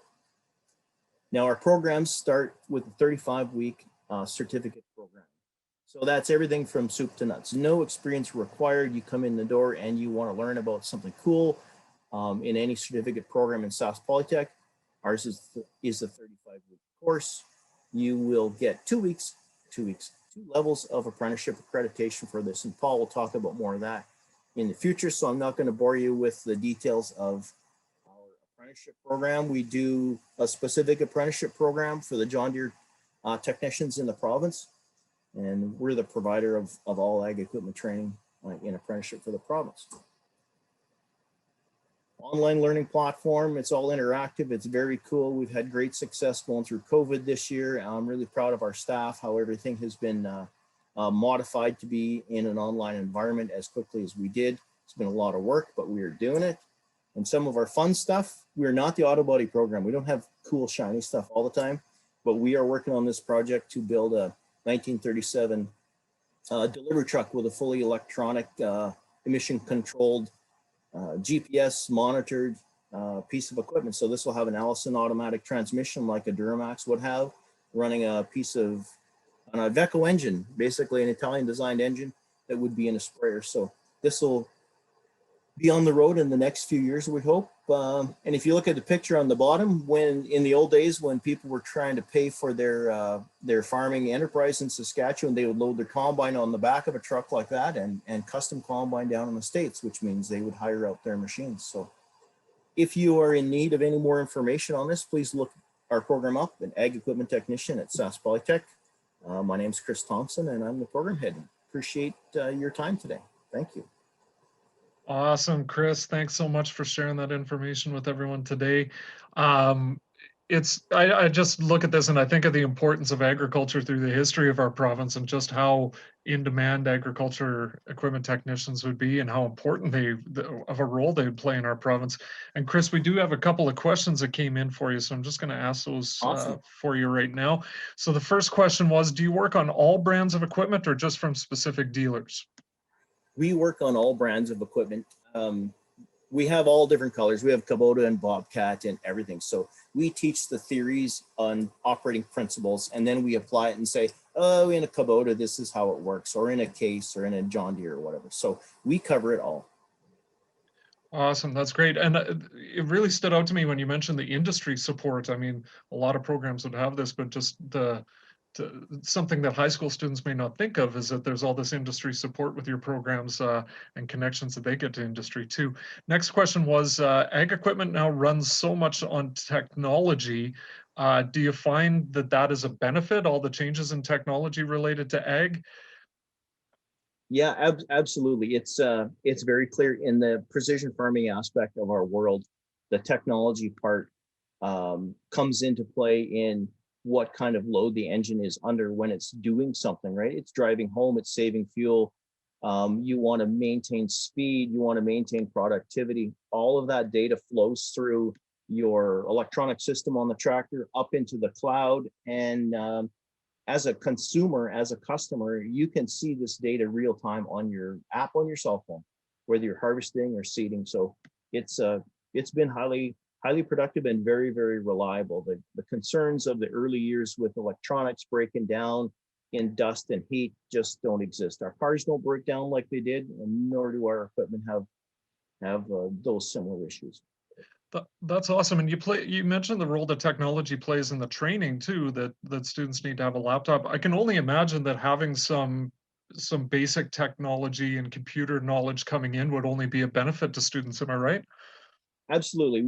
Now our programs start with a 35-week certificate program. So that's everything from soup to nuts. No experience required. You come in the door and you want to learn about something cool in any certificate program in Sask Polytech. Ours is a 35-week course. You will get 2 levels of apprenticeship accreditation for this. And Paul will talk about more of that in the future. So I'm not going to bore you with the details of our apprenticeship program. We do a specific apprenticeship program for the John Deere technicians in the province. And we're the provider of all ag equipment training in apprenticeship for the province. Online learning platform, it's all interactive. It's very cool. We've had great success going through COVID this year. I'm really proud of our staff, how everything has been modified to be in an online environment as quickly as we did. It's been a lot of work, but we are doing it. And some of our fun stuff, we're not the AutoBody program. We don't have cool, shiny stuff all the time, but we are working on this project to build a 1937 delivery truck with a fully electronic, emission controlled, GPS monitored piece of equipment. So this will have an Allison automatic transmission like a Duramax would have, running a piece of an Iveco engine, basically an Italian designed engine that would be in a sprayer. So this will be on the road in the next few years, we hope. And if you look at the picture on the bottom, when in the old days, when people were trying to pay for their farming enterprise in Saskatchewan, they would load their combine on the back of a truck like that and custom combine down in the States, which means they would hire out their machines. So if you are in need of any more information on this, please look our program up, an ag equipment technician at Sask Polytech. My name is Chris Thompson and I'm the program head. Appreciate your time today. Thank you. Awesome, Chris. Thanks so much for sharing that information with everyone today. I just look at this and I think of the importance of agriculture through the history of our province and just how in demand agriculture equipment technicians would be and how important of a role they would play in our province. And Chris, we do have a couple of questions that came in for you, so I'm just going to ask those Awesome. for you right now. So the first question was, do you work on all brands of equipment or just from specific dealers? We work on all brands of equipment. We have all different colors. We have Kubota and Bobcat and everything. So we teach the theories on operating principles, and then we apply it and say, oh, in a Kubota, this is how it works, or in a Case, or in a John Deere, or whatever. So we cover it all. Awesome, that's great. And it really stood out to me when you mentioned the industry support. I mean, a lot of programs would have this, but just something that high school students may not think of is that there's all this industry support with your programs and connections that they get to industry too. Next question was, ag equipment now runs so much on technology. Do you find that that is a benefit, all the changes in technology related to ag? Yeah, absolutely. It's very clear in the precision farming aspect of our world. The technology part comes into play in what kind of load the engine is under when it's doing something, right? It's driving home, it's saving fuel. You want to maintain speed, you want to maintain productivity. All of that data flows through your electronic system on the tractor up into the cloud. And as a consumer, as a customer, you can see this data real time on your app on your cell phone, whether you're harvesting or seeding. So it's been highly productive and very, very reliable. The concerns of the early years with electronics breaking down in dust and heat just don't exist. Our cars don't break down like they did, and nor do our equipment have those similar issues. That's awesome. And you mentioned the role that technology plays in the training too, that students need to have a laptop. I can only imagine that having some basic technology and computer knowledge coming in would only be a benefit to students. Am I right? Absolutely.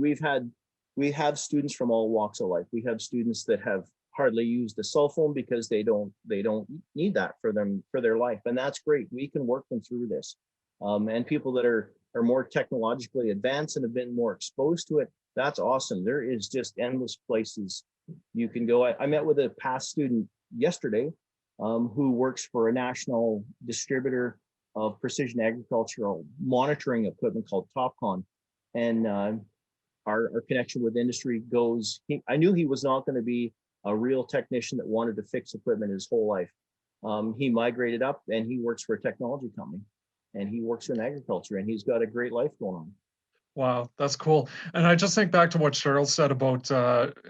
We have students from all walks of life. We have students that have hardly used a cell phone because they don't need that for their life. And that's great. We can work them through this. And people that are more technologically advanced and have been more exposed to it, that's awesome. There is just endless places you can go. I met with a past student yesterday who works for a national distributor of precision agricultural monitoring equipment called TopCon. And our connection with industry goes, I knew he was not going to be a real technician that wanted to fix equipment his whole life. He migrated up and he works for a technology company. And he works in agriculture, and he's got a great life going on. Wow, that's cool. And I just think back to what Cheryl said about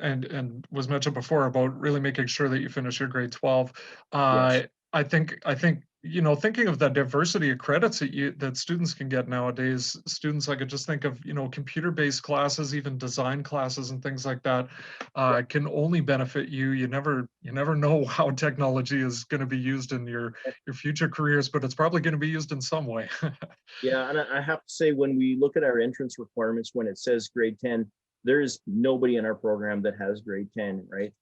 and was mentioned before about really making sure that you finish your grade 12. Yes. I think thinking of the diversity of credits that students can get nowadays, students, I could just think of computer-based classes, even design classes and things like that, can only benefit you. You never know how technology is going to be used in your future careers, but it's probably going to be used in some way. Yeah, and I have to say, when we look at our entrance requirements, when it says grade 10, there's nobody in our program that has grade 10, right?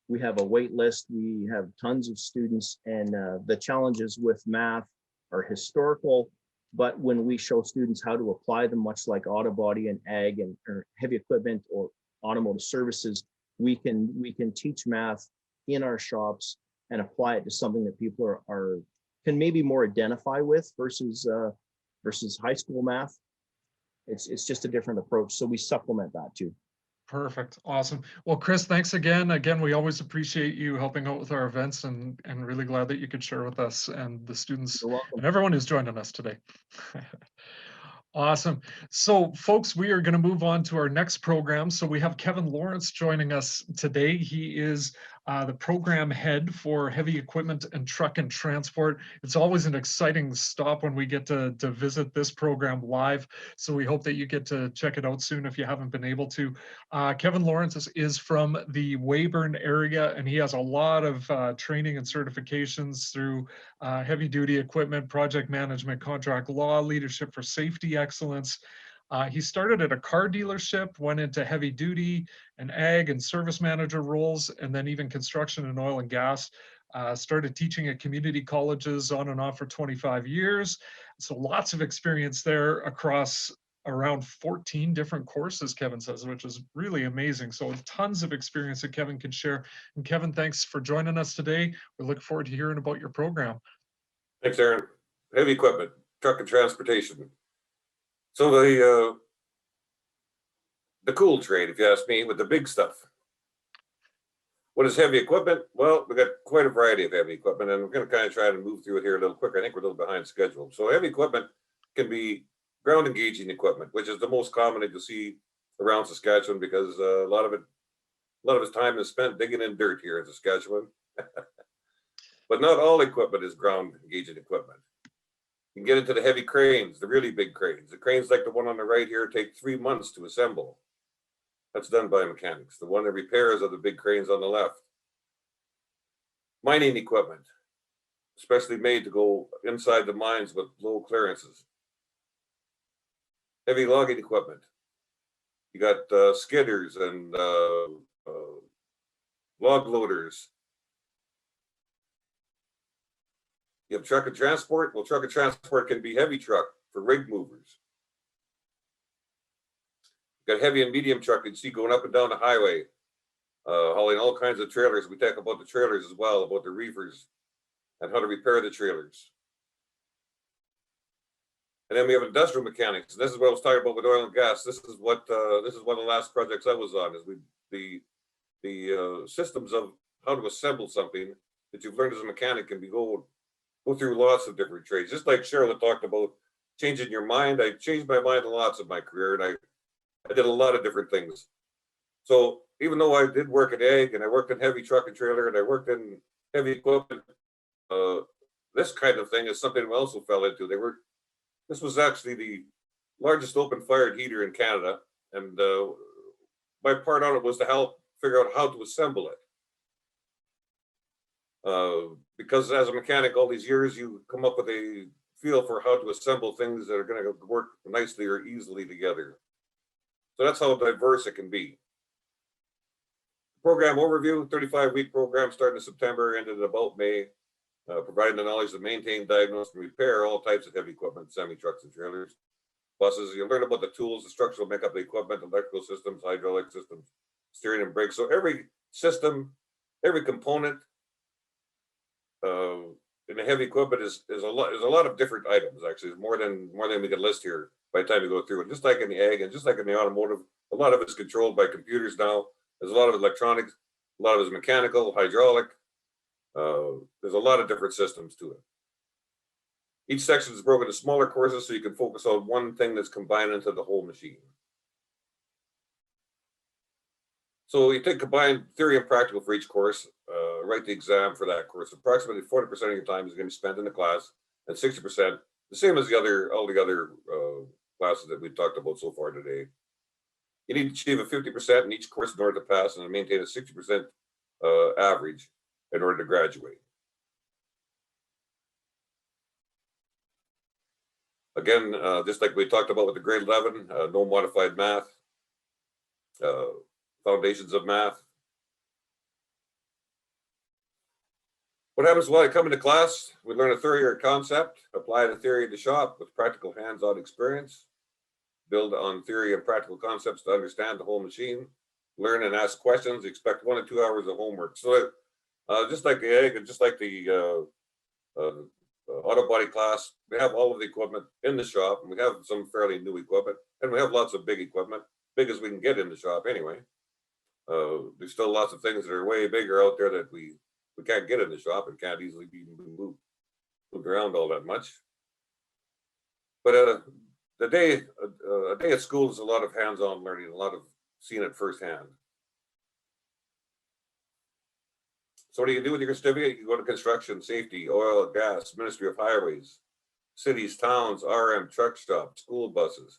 We have a wait list, we have tons of students, and the challenges with math are historical, but when we show students how to apply them, much like AutoBody and ag or heavy equipment or automotive services, we can teach math in our shops and apply it to something that people can maybe more identify with versus high school math. It's just a different approach, so we supplement that too. Perfect. Awesome. Well, Chris, thanks again. Again, we always appreciate you helping out with our events, and really glad that you could share with us and the students and everyone who's joining us today. Awesome. So folks, we are going to move on to our next program. So we have Kevin Lawrence joining us today. He is the program head for heavy equipment and truck and transport. It's always an exciting stop when we get to visit this program live. So we hope that you get to check it out soon if you haven't been able to. Kevin Lawrence is from the Weyburn area, and he has a lot of training and certifications through heavy duty equipment, project management, contract law, leadership for safety excellence. He started at a car dealership, went into heavy duty and ag and service manager roles, and then even construction and oil and gas. Started teaching at community colleges on and off for 25 years. So lots of experience there across around 14 different courses, Kevin says, which is really amazing. So tons of experience that Kevin can share. And Kevin, thanks for joining us today. We look forward to hearing about your program. Thanks, Aaron. Heavy equipment, truck and transportation. So the cool trade, if you ask me, with the big stuff. What is heavy equipment? Well, we've got quite a variety of heavy equipment, and we're going to kind of try to move through it here a little quicker. I think we're a little behind schedule. So heavy equipment can be ground engaging equipment, which is the most common that you'll see around Saskatchewan, because a lot of its time is spent digging in dirt here in Saskatchewan. But not all equipment is ground engaging equipment. You can get into the heavy cranes, the really big cranes. The cranes like the one on the right here take 3 months to assemble. That's done by mechanics. The one that repairs are the big cranes on the left. Mining equipment, especially made to go inside the mines with low clearances. Heavy logging equipment. You got skidders and log loaders. You have truck and transport. Well, truck and transport can be heavy truck for rig movers. You got heavy and medium truck you see going up and down the highway. hauling all kinds of trailers. We talk about the trailers as well, about the reefers and how to repair the trailers. And then we have industrial mechanics. This is what I was talking about with oil and gas. This is one of the last projects I was on, is the systems of how to assemble something that you've learned as a mechanic can be go through lots of different trades. Just like Cheryl had talked about changing your mind. I changed my mind in lots of my career, and I did a lot of different things. So even though I did work at ag, and I worked in heavy truck and trailer, and I worked in heavy equipment, this kind of thing is something I also fell into. This was actually the largest open fired heater in Canada, and my part on it was to help figure out how to assemble it. Because as a mechanic, all these years, you come up with a feel for how to assemble things that are going to work nicely or easily together. So that's how diverse it can be. Program overview, 35-week program starting in September, ended in about May, providing the knowledge to maintain, diagnose, and repair all types of heavy equipment, semi-trucks and trailers, buses. You'll learn about the tools, the structural makeup of the equipment, electrical systems, hydraulic systems, steering and brakes. So every system, every component in the heavy equipment is a lot of different items. Actually, there's more than we can list here by the time you go through it. Just like in the ag and just like in the automotive, a lot of it's controlled by computers now. There's a lot of electronics, a lot of it's mechanical, hydraulic. There's a lot of different systems to it. Each section is broken into smaller courses so you can focus on one thing that's combined into the whole machine. So you take combined theory and practical for each course, write the exam for that course. Approximately 40% of your time is going to be spent in the class, and 60%, the same as all the other classes that we've talked about so far today. You need to achieve a 50% in each course in order to pass and maintain a 60% average in order to graduate. Again, just like we talked about with the grade 11, no modified math, foundations of math. What happens while I come into class? We learn a theory or concept, apply the theory in the shop with practical hands-on experience, build on theory and practical concepts to understand the whole machine, learn and ask questions, expect 1 to 2 hours of homework. So just like the ag and just like the AutoBody class, we have all of the equipment in the shop, and we have some fairly new equipment, and we have lots of big equipment, big as we can get in the shop anyway. There's still lots of things that are way bigger out there that we can't get in the shop and can't easily be moved around all that much. But a day at school is a lot of hands-on learning, a lot of seeing it firsthand. So what do you do with your certificate? You go to construction, safety, oil, gas, Ministry of Highways, cities, towns, RM, truck stop, school buses,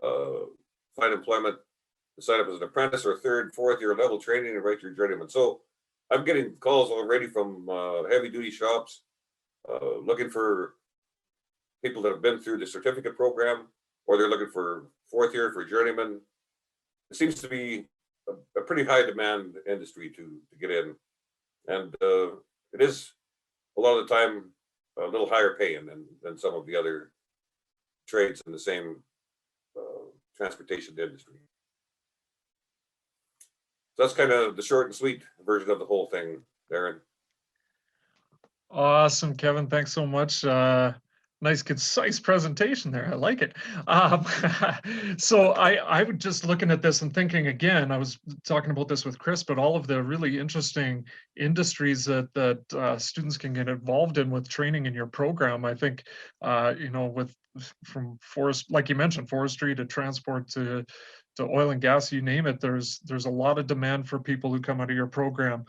find employment, sign up as an apprentice or 3rd, 4th year level training, and write your journeyman. So I'm getting calls already from heavy duty shops looking for people that have been through the certificate program, or they're looking for 4th year for journeyman. It seems to be a pretty high demand industry to get in. And it is a lot of the time a little higher paying than some of the other trades in the same transportation industry. So that's kind of the short and sweet version of the whole thing, Darren. Awesome, Kevin. Thanks so much. Nice, concise presentation there. I like it. So I was just looking at this and thinking again, I was talking about this with Chris, but all of the really interesting industries that students can get involved in with training in your program. I think, from forest, like you mentioned, forestry to transport to oil and gas, you name it, there's a lot of demand for people who come out of your program.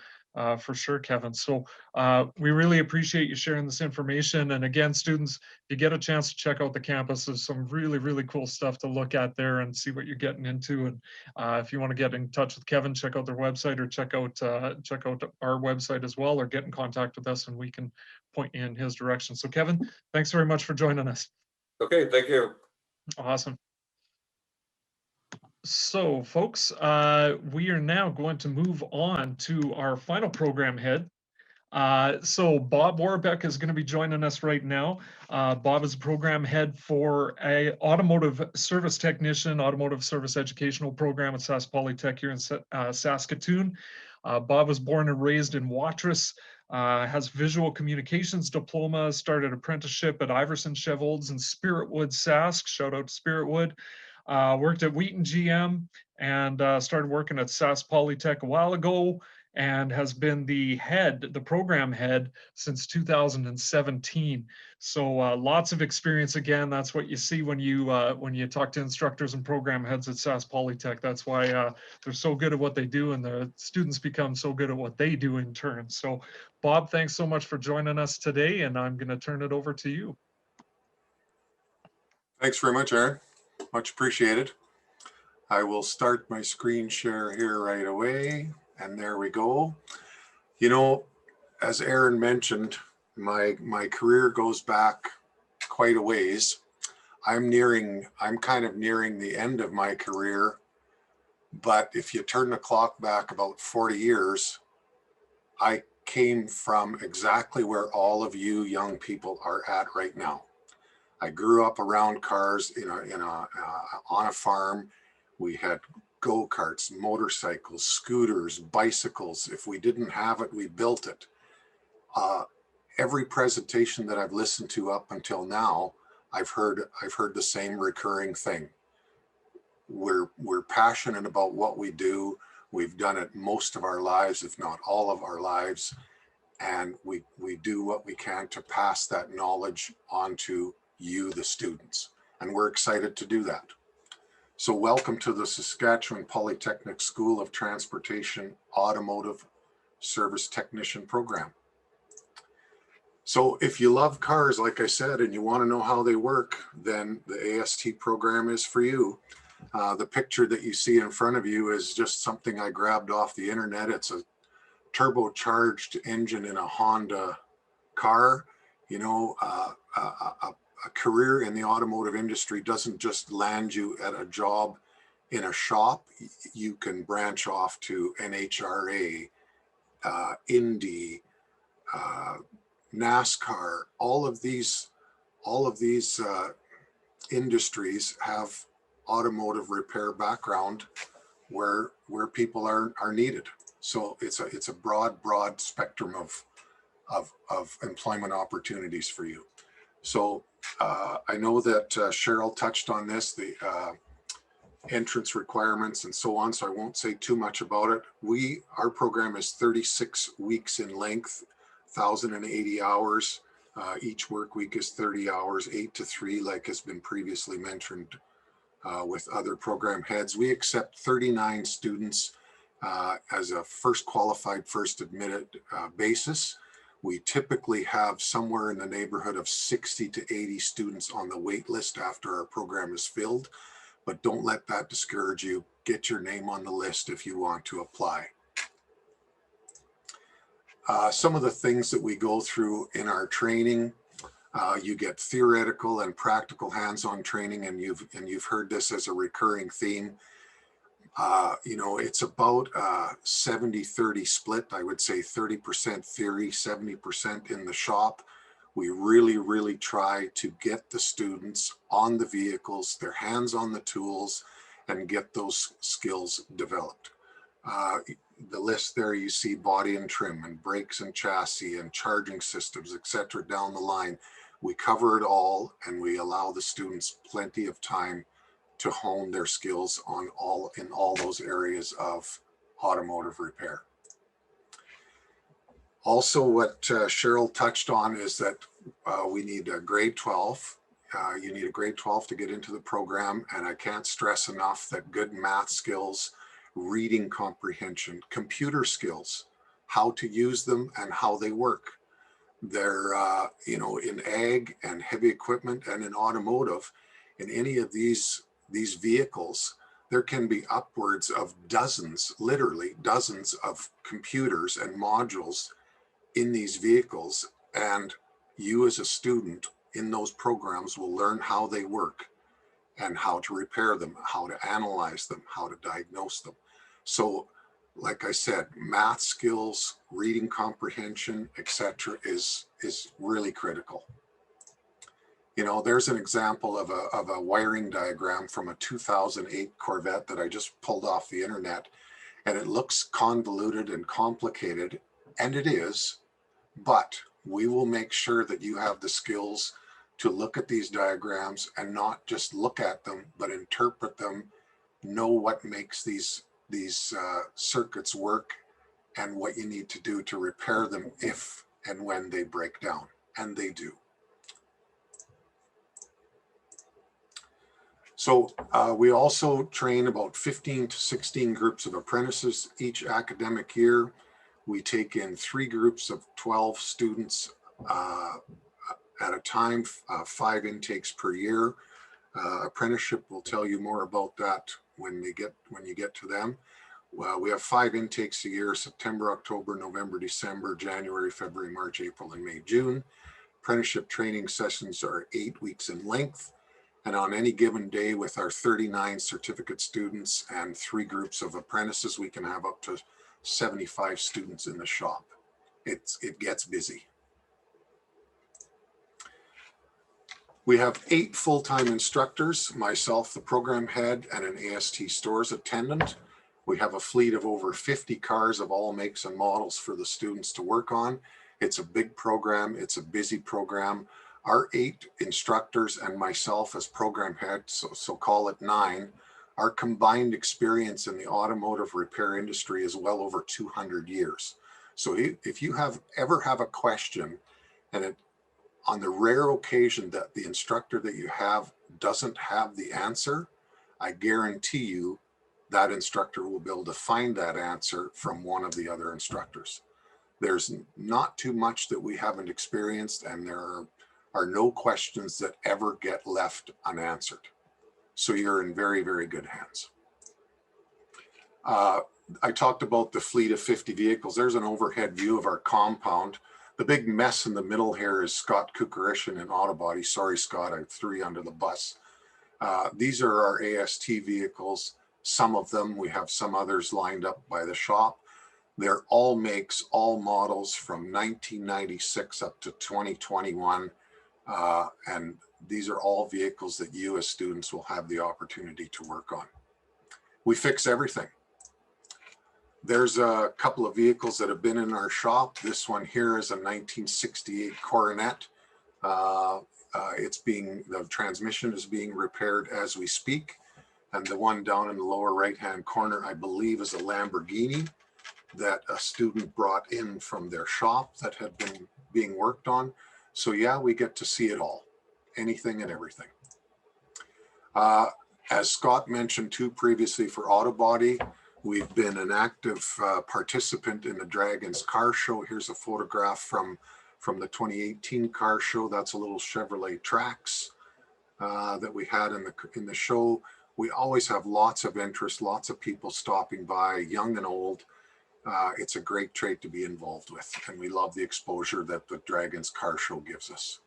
For sure, Kevin. So we really appreciate you sharing this information. And again, students, if you get a chance to check out the campus, there's some really, really cool stuff to look at there and see what you're getting into. And if you want to get in touch with Kevin, check out their website, or check out our website as well, or get in contact with us and we can point you in his direction. So Kevin, thanks very much for joining us. Okay, thank you. Awesome. So folks, we are now going to move on to our final program head. So Bob Warbeck is going to be joining us right now. Bob is a program head for a automotive service technician, automotive service educational program at Sask Polytech here in Saskatoon. Bob was born and raised in Watrous, has visual communications diploma, started apprenticeship at Iverson Chevolds and Spiritwood Sask, shout out to Spiritwood. Worked at Wheaton GM and started working at Sask Polytech a while ago, and has been the program head since 2017. So lots of experience. Again, that's what you see when you talk to instructors and program heads at Sask Polytech. That's why they're so good at what they do, and the students become so good at what they do in turn. So Bob, thanks so much for joining us today, and I'm going to turn it over to you. Thanks very much, Aaron. Much appreciated. I will start my screen share here right away. And there we go. You know, as Aaron mentioned, my career goes back quite a ways. I'm kind of nearing the end of my career, but if you turn the clock back about 40 years, I came from exactly where all of you young people are at right now. I grew up around cars on a farm. We had go-karts, motorcycles, scooters, bicycles. If we didn't have it, we built it. Every presentation that I've listened to up until now, I've heard the same recurring thing. We're passionate about what we do. We've done it most of our lives, if not all of our lives. And we do what we can to pass that knowledge on to you, the students. And we're excited to do that. So welcome to the Saskatchewan Polytechnic School of Transportation Automotive Service Technician program. So if you love cars, like I said, and you want to know how they work, then the AST program is for you. The picture that you see in front of you is just something I grabbed off the internet. It's a turbocharged engine in a Honda car. You know, a career in the automotive industry doesn't just land you at a job in a shop. You can branch off to NHRA, Indy, NASCAR. All of these industries have automotive repair background where people are needed. So it's a broad spectrum of employment opportunities for you. So I know that Cheryl touched on this, the entrance requirements and so on, so I won't say too much about it. Our program is 36 weeks in length, 1,080 hours. Each work week is 30 hours, 8 to 3, like has been previously mentioned with other program heads. We accept 39 students as a first qualified, first admitted basis. We typically have somewhere in the neighborhood of 60 to 80 students on the wait list after our program is filled, but don't let that discourage you. Get your name on the list if you want to apply. Some of the things that we go through in our training, you get theoretical and practical hands-on training, and you've heard this as a recurring theme. You know, it's about 70-30 split. I would say 30% theory, 70% in the shop. We really try to get the students on the vehicles, their hands on the tools, and get those skills developed. The list there, you see body and trim and brakes and chassis and charging systems, etc. down the line. We cover it all, and we allow the students plenty of time to hone their skills in all those areas of automotive repair. Also, what Cheryl touched on is that we need a grade 12. You need a grade 12 to get into the program, and I can't stress enough that good math skills, reading comprehension, computer skills, how to use them and how they work. They're, you know, in ag and heavy equipment and in automotive, in any of these vehicles, there can be upwards of dozens, literally dozens of computers and modules in these vehicles. And you as a student in those programs will learn how they work and how to repair them, how to analyze them, how to diagnose them. So, like I said, math skills, reading comprehension, etc. is really critical. You know, there's an example of a wiring diagram from a 2008 Corvette that I just pulled off the internet. and it looks convoluted and complicated, and it is, but we will make sure that you have the skills to look at these diagrams and not just look at them, but interpret them, know what makes these circuits work, and what you need to do to repair them if and when they break down, and they do. So we also train about 15 to 16 groups of apprentices each academic year. We take in 3 groups of 12 students at a time, 5 intakes per year. Apprenticeship will tell you more about that when you get to them. We have 5 intakes a year: September, October, November, December, January, February, March, April, and May, June. Apprenticeship training sessions are 8 weeks in length. And on any given day, with our 39 certificate students and 3 groups of apprentices, we can have up to 75 students in the shop. It gets busy. We have 8 full-time instructors, myself, the program head, and an AST stores attendant. We have a fleet of over 50 cars of all makes and models for the students to work on. It's a big program. It's a busy program. Our 8 instructors and myself as program head, so call it 9, our combined experience in the automotive repair industry is well over 200 years. So if you ever have a question, and on the rare occasion that the instructor that you have doesn't have the answer, I guarantee you that instructor will be able to find that answer from one of the other instructors. There's not too much that we haven't experienced, and there are no questions that ever get left unanswered. So you're in very, very good hands. I talked about the fleet of 50 vehicles. There's an overhead view of our compound. The big mess in the middle here is Scott Kukarishin and AutoBody. Sorry, Scott, I threw you under the bus. These are our AST vehicles. Some of them, we have some others lined up by the shop. They're all makes, all models from 1996 up to 2021. And these are all vehicles that you as students will have the opportunity to work on. We fix everything. There's a couple of vehicles that have been in our shop. This one here is a 1968 Coronet. The transmission is being repaired as we speak. And the one down in the lower right-hand corner, I believe, is a Lamborghini that a student brought in from their shop that had been being worked on. So yeah, we get to see it all, anything and everything. As Scott mentioned too previously, for AutoBody, we've been an active participant in the Dragons car show. Here's a photograph from the 2018 car show. That's a little Chevrolet Trax that we had in the show. We always have lots of interest, lots of people stopping by, young and old. It's a great trade to be involved with, and we love the exposure that the Dragons car show gives us.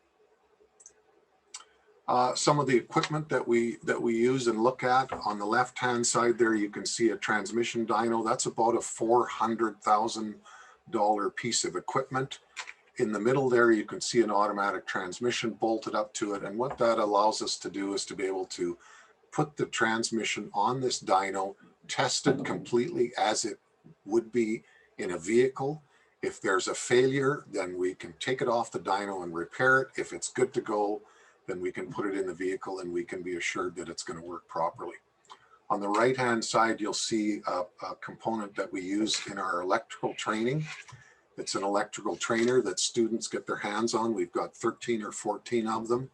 Some of the equipment that we use and look at, on the left-hand side there, you can see a transmission dyno. That's about a $400,000 piece of equipment. In the middle there, you can see an automatic transmission bolted up to it. And what that allows us to do is to be able to put the transmission on this dyno, test it completely as it would be in a vehicle. If there's a failure, then we can take it off the dyno and repair it. If it's good to go, then we can put it in the vehicle and we can be assured that it's going to work properly. On the right-hand side, you'll see a component that we use in our electrical training. It's an electrical trainer that students get their hands on. We've got 13 or 14 of them.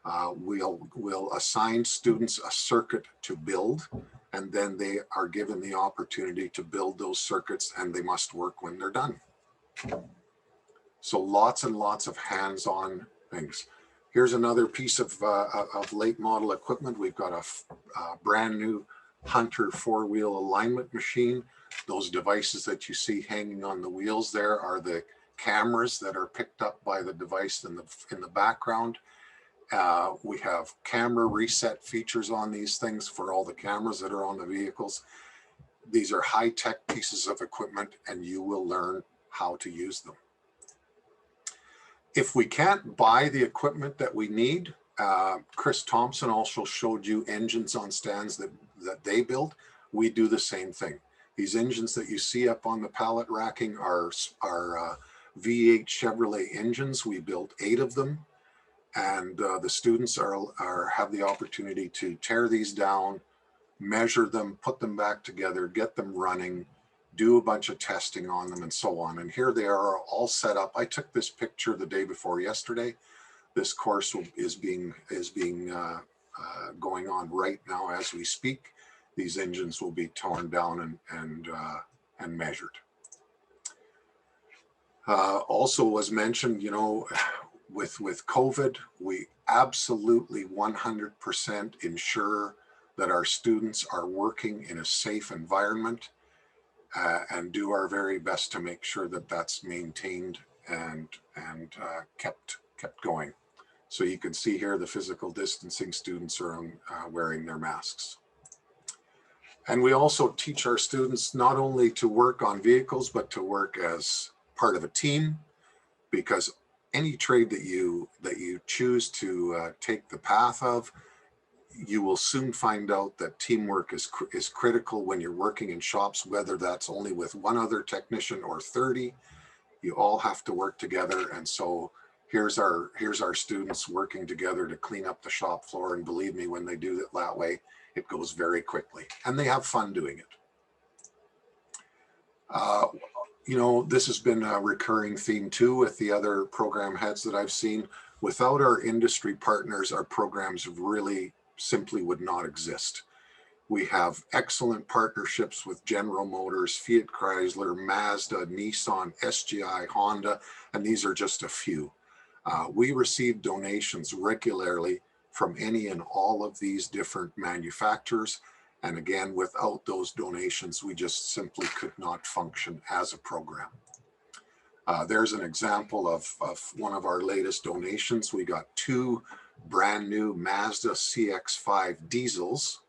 We'll assign students a circuit to build, and then they are given the opportunity to build those circuits, and they must work when they're done. So lots and lots of hands-on things. Here's another piece of late model equipment. We've got a brand new Hunter four-wheel alignment machine. Those devices that you see hanging on the wheels there are the cameras that are picked up by the device in the background. We have camera reset features on these things for all the cameras that are on the vehicles. These are high-tech pieces of equipment, and you will learn how to use them. If we can't buy the equipment that we need, Chris Thompson also showed you engines on stands that they build. We do the same thing. These engines that you see up on the pallet racking are V8 Chevrolet engines. We built 8 of them, and the students have the opportunity to tear these down, measure them, put them back together, get them running, do a bunch of testing on them, and so on. And here they are all set up. I took this picture the day before yesterday. This course is going on right now as we speak. These engines will be torn down and measured. Also was mentioned, you know, with COVID, we absolutely 100% ensure that our students are working in a safe environment, and do our very best to make sure that that's maintained and kept going. So you can see here the physical distancing, students are wearing their masks. And we also teach our students not only to work on vehicles, but to work as part of a team, because any trade that you choose to take the path of, you will soon find out that teamwork is critical when you're working in shops, whether that's only with one other technician or 30. You all have to work together. And so here's our students working together to clean up the shop floor. And believe me, when they do it that way, it goes very quickly, and they have fun doing it. You know, this has been a recurring theme too with the other program heads that I've seen. Without our industry partners, our programs really simply would not exist. We have excellent partnerships with General Motors, Fiat Chrysler, Mazda, Nissan, SGI, Honda, and these are just a few. We receive donations regularly from any and all of these different manufacturers. And again, without those donations, we just simply could not function as a program. There's an example of one of our latest donations. We got 2 brand new Mazda CX-5 diesels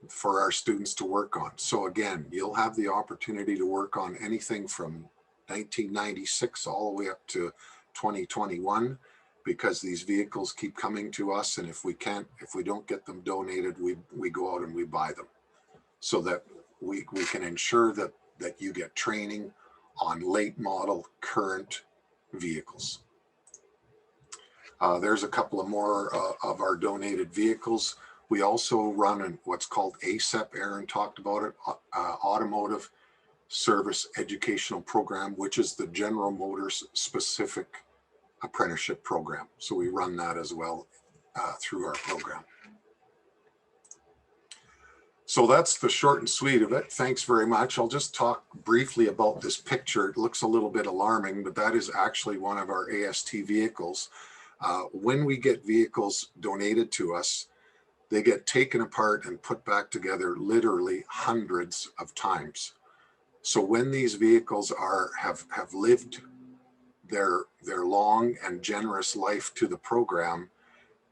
for our students to work on. So again, you'll have the opportunity to work on anything from 1996 all the way up to 2021, because these vehicles keep coming to us, and if we don't get them donated, we go out and we buy them, so that we can ensure that you get training on late model current vehicles. There's a couple of more of our donated vehicles. We also run what's called ASEP, Aaron talked about it, Automotive Service Educational Program, which is the General Motors specific apprenticeship program. So we run that as well through our program. So that's the short and sweet of it. Thanks very much. I'll just talk briefly about this picture. It looks a little bit alarming, but that is actually one of our AST vehicles. When we get vehicles donated to us, they get taken apart and put back together literally hundreds of times. So when these vehicles have lived their long and generous life to the program,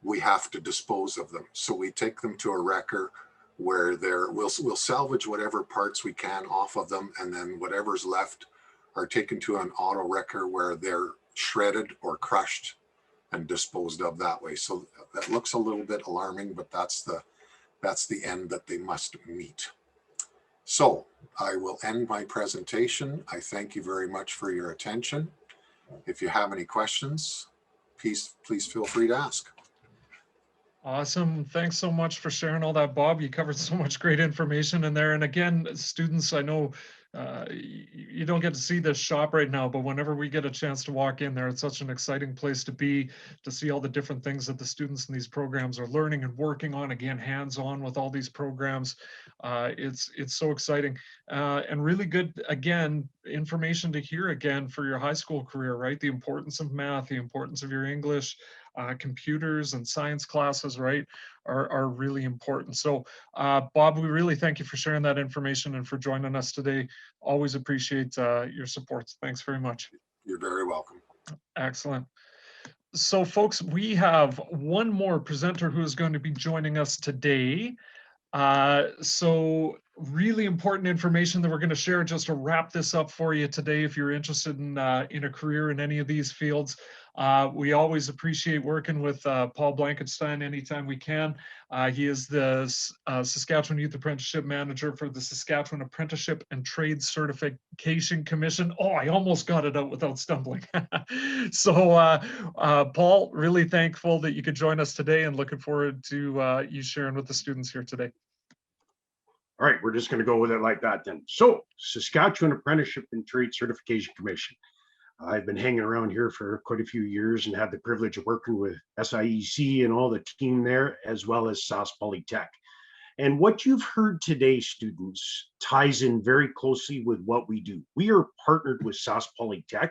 we have to dispose of them. So we take them to a wrecker where we'll salvage whatever parts we can off of them, and then whatever's left are taken to an auto wrecker where they're shredded or crushed and disposed of that way. So that looks a little bit alarming, but that's the end that they must meet. So I will end my presentation. I thank you very much for your attention. If you have any questions, please feel free to ask. Awesome. Thanks so much for sharing all that, Bob. You covered so much great information in there. And again, students, I know you don't get to see this shop right now, but whenever we get a chance to walk in there, it's such an exciting place to be, to see all the different things that the students in these programs are learning and working on, again, hands-on with all these programs. It's so exciting and really good, again, information to hear again for your high school career, right? The importance of math, the importance of your English, computers and science classes, right, are really important. So Bob, we really thank you for sharing that information and for joining us today. Always appreciate your support. Thanks very much. You're very welcome. Excellent. So folks, we have one more presenter who is going to be joining us today. So really important information that we're going to share just to wrap this up for you today. If you're interested in a career in any of these fields, we always appreciate working with Paul Blankenstein anytime we can. He is the Saskatchewan Youth Apprenticeship Manager for the Saskatchewan Apprenticeship and Trade Certification Commission. Oh, I almost got it out without stumbling. So Paul, really thankful that you could join us today and looking forward to you sharing with the students here today. All right, we're just going to go with it like that then. So, Saskatchewan Apprenticeship and Trade Certification Commission. I've been hanging around here for quite a few years and had the privilege of working with SIEC and all the team there, as well as Sask Polytech. And what you've heard today, students, ties in very closely with what we do. We are partnered with Sask Polytech,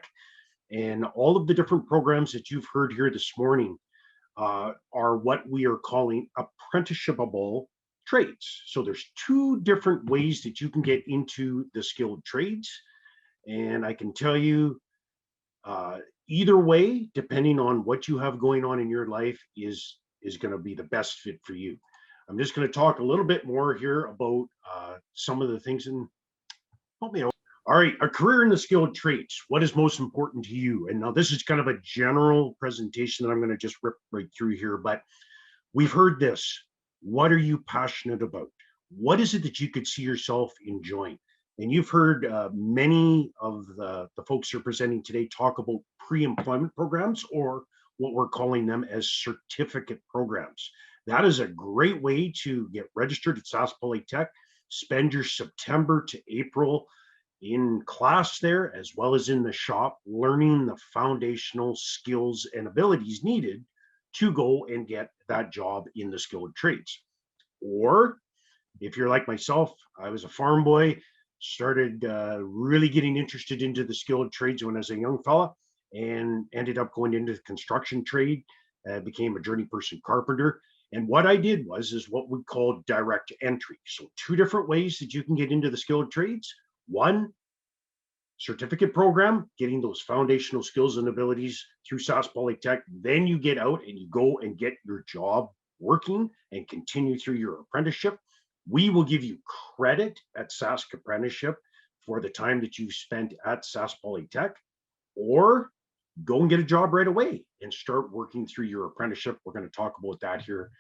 and all of the different programs that you've heard here this morning are what we are calling apprenticeshipable trades. So there's two different ways that you can get into the skilled trades. And I can tell you, either way, depending on what you have going on in your life, is going to be the best fit for you. I'm just going to talk a little bit more here about some of the things and help me out. All right, a career in the skilled trades. What is most important to you? And now this is kind of a general presentation that I'm going to just rip right through here, but we've heard this. What are you passionate about? What is it that you could see yourself enjoying? And you've heard many of the folks who are presenting today talk about pre-employment programs, or what we're calling them as certificate programs. That is a great way to get registered at Sask Polytech, spend your September to April in class there, as well as in the shop, learning the foundational skills and abilities needed to go and get that job in the skilled trades. Or if you're like myself, I was a farm boy, started really getting interested into the skilled trades when I was a young fella, and ended up going into the construction trade, became a journey person carpenter. And what I did is what we call direct entry. So two different ways that you can get into the skilled trades. One, certificate program, getting those foundational skills and abilities through Sask Polytech. Then you get out and you go and get your job working and continue through your apprenticeship. We will give you credit at Sask Apprenticeship for the time that you've spent at Sask Polytech, or go and get a job right away and start working through your apprenticeship. We're going to talk about that here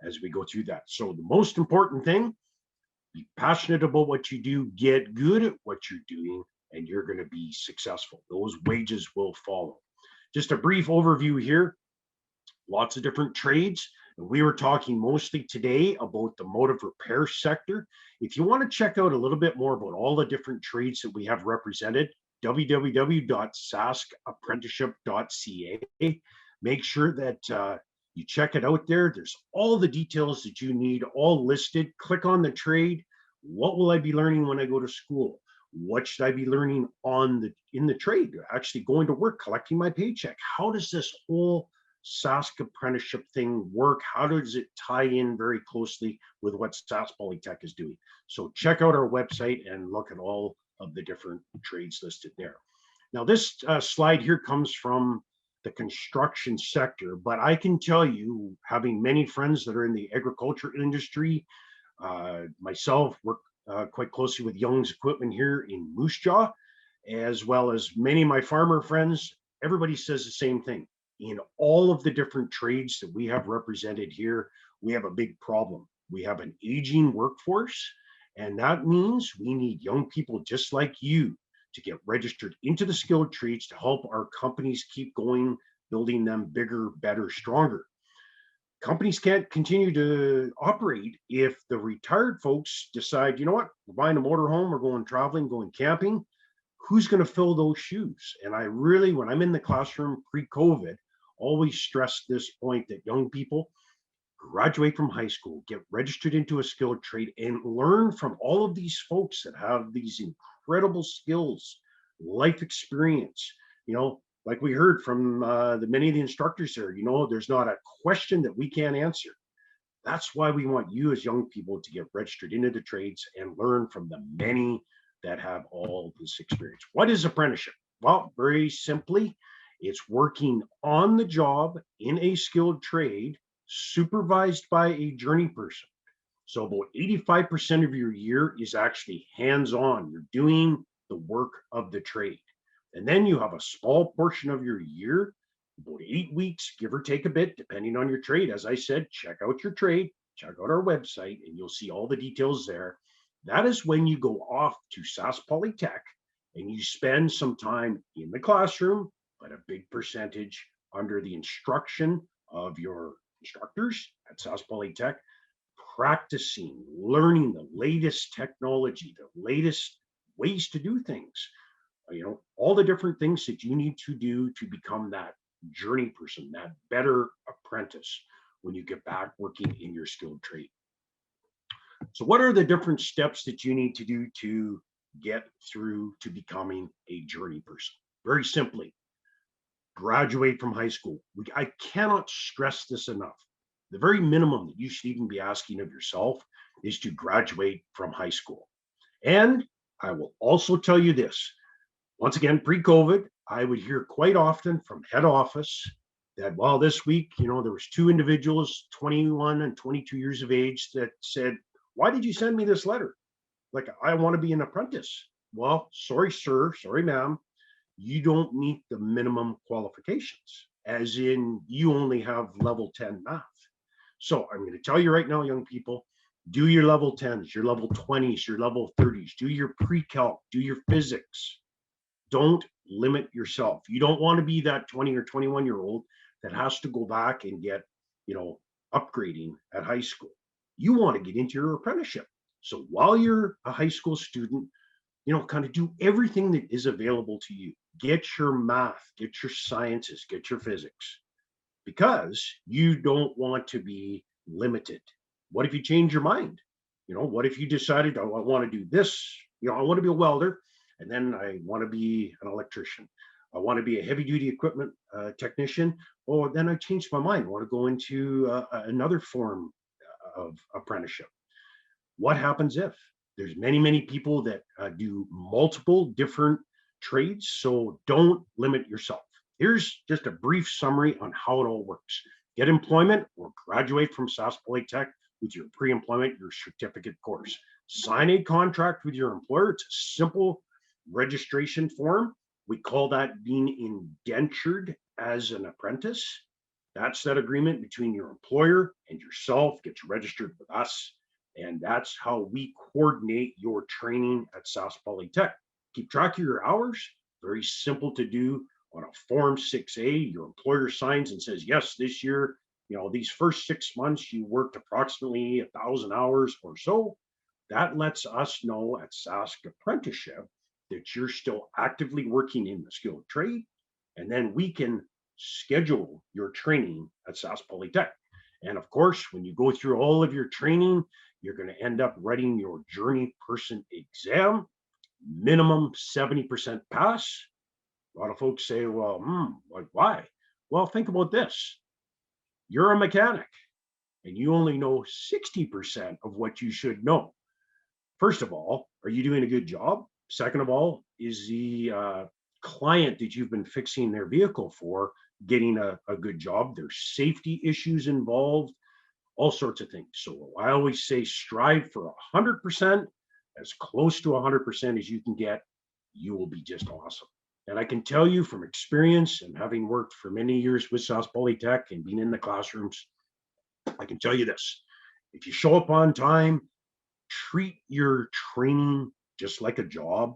as we go through that. So the most important thing, be passionate about what you do, get good at what you're doing, and you're going to be successful. Those wages will follow. Just a brief overview here. Lots of different trades. And we were talking mostly today about the motive repair sector. If you want to check out a little bit more about all the different trades that we have represented, www.saskapprenticeship.ca. Make sure that you check it out there. There's all the details that you need, all listed. Click on the trade. What will I be learning when I go to school? What should I be learning in the trade? Actually going to work, collecting my paycheck. How does this whole Sask apprenticeship thing work? How does it tie in very closely with what Sask Polytech is doing? So check out our website and look at all of the different trades listed there. Now this slide here comes from the construction sector, but I can tell you, having many friends that are in the agriculture industry, myself work quite closely with Young's Equipment here in Moose Jaw, as well as many of my farmer friends. Everybody says the same thing. In all of the different trades that we have represented here, we have a big problem. We have an aging workforce, and that means we need young people just like you to get registered into the skilled trades to help our companies keep going, building them bigger, better, stronger. Companies can't continue to operate if the retired folks decide, you know what, we're buying a motorhome, we're going traveling, going camping. Who's going to fill those shoes? And I really, when I'm in the classroom pre-COVID, always stress this point that young people graduate from high school, get registered into a skilled trade, and learn from all of these folks that have these incredible skills, life experience. You know, like we heard from many of the instructors there, you know, there's not a question that we can't answer. That's why we want you as young people to get registered into the trades and learn from the many that have all this experience. What is apprenticeship? Well, very simply, it's working on the job in a skilled trade, supervised by a journey person. So about 85% of your year is actually hands-on. You're doing the work of the trade. And then you have a small portion of your year, about 8 weeks, give or take a bit, depending on your trade. As I said, check out your trade, check out our website, and you'll see all the details there. That is when you go off to Sask Polytech and you spend some time in the classroom, but a big percentage under the instruction of your instructors at Sask Polytech, practicing, learning the latest technology, the latest ways to do things, all the different things that you need to do to become that journey person, that better apprentice when you get back working in your skilled trade. So what are the different steps that you need to do to get through to becoming a journey person? Very simply, graduate from high school. I cannot stress this enough. The very minimum that you should even be asking of yourself is to graduate from high school. And I will also tell you this, once again, pre-COVID, I would hear quite often from head office that, well, this week, there was 2 individuals, 21 and 22 years of age, that said, why did you send me this letter? Like, I want to be an apprentice. Well, sorry, sir, sorry, ma'am, you don't meet the minimum qualifications, as in you only have level 10 math. So I'm going to tell you right now, young people, do your level 10s, your level 20s, your level 30s, do your pre-calc, do your physics. Don't limit yourself. You don't want to be that 20 or 21-year-old that has to go back and get, upgrading at high school. You want to get into your apprenticeship. So while you're a high school student, kind of do everything that is available to you. Get your math, get your sciences, get your physics, because you don't want to be limited. What if you change your mind? What if you decided, oh, I want to do this, I want to be a welder, and then I want to be an electrician. I want to be a heavy duty equipment technician. Or then I changed my mind. I want to go into another form of apprenticeship. What happens if? There's many people that do multiple different trades. So don't limit yourself. Here's just a brief summary on how it all works. Get employment or graduate from Sask Polytech with your pre-employment, your certificate course. Sign a contract with your employer. It's a simple registration form. We call that being indentured as an apprentice. That's that agreement between your employer and yourself. Get you registered with us. And that's how we coordinate your training at Sask Polytech. Keep track of your hours. Very simple to do on a Form 6A. Your employer signs and says, yes, this year, these first 6 months, you worked approximately 1,000 hours or so. That lets us know at Sask Apprenticeship that you're still actively working in the skilled trade. And then we can schedule your training at Sask Polytech. And of course, when you go through all of your training, you're going to end up writing your journey person exam, minimum 70% pass. A lot of folks say, well, why? Well, think about this. You're a mechanic and you only know 60% of what you should know. First of all, are you doing a good job? Second of all, is the client that you've been fixing their vehicle for getting a good job? There's safety issues involved, all sorts of things. So I always say strive for 100%, as close to 100% as you can get. You will be just awesome. And I can tell you from experience and having worked for many years with Sask Polytech and being in the classrooms, I can tell you this: if you show up on time, treat your training just like a job,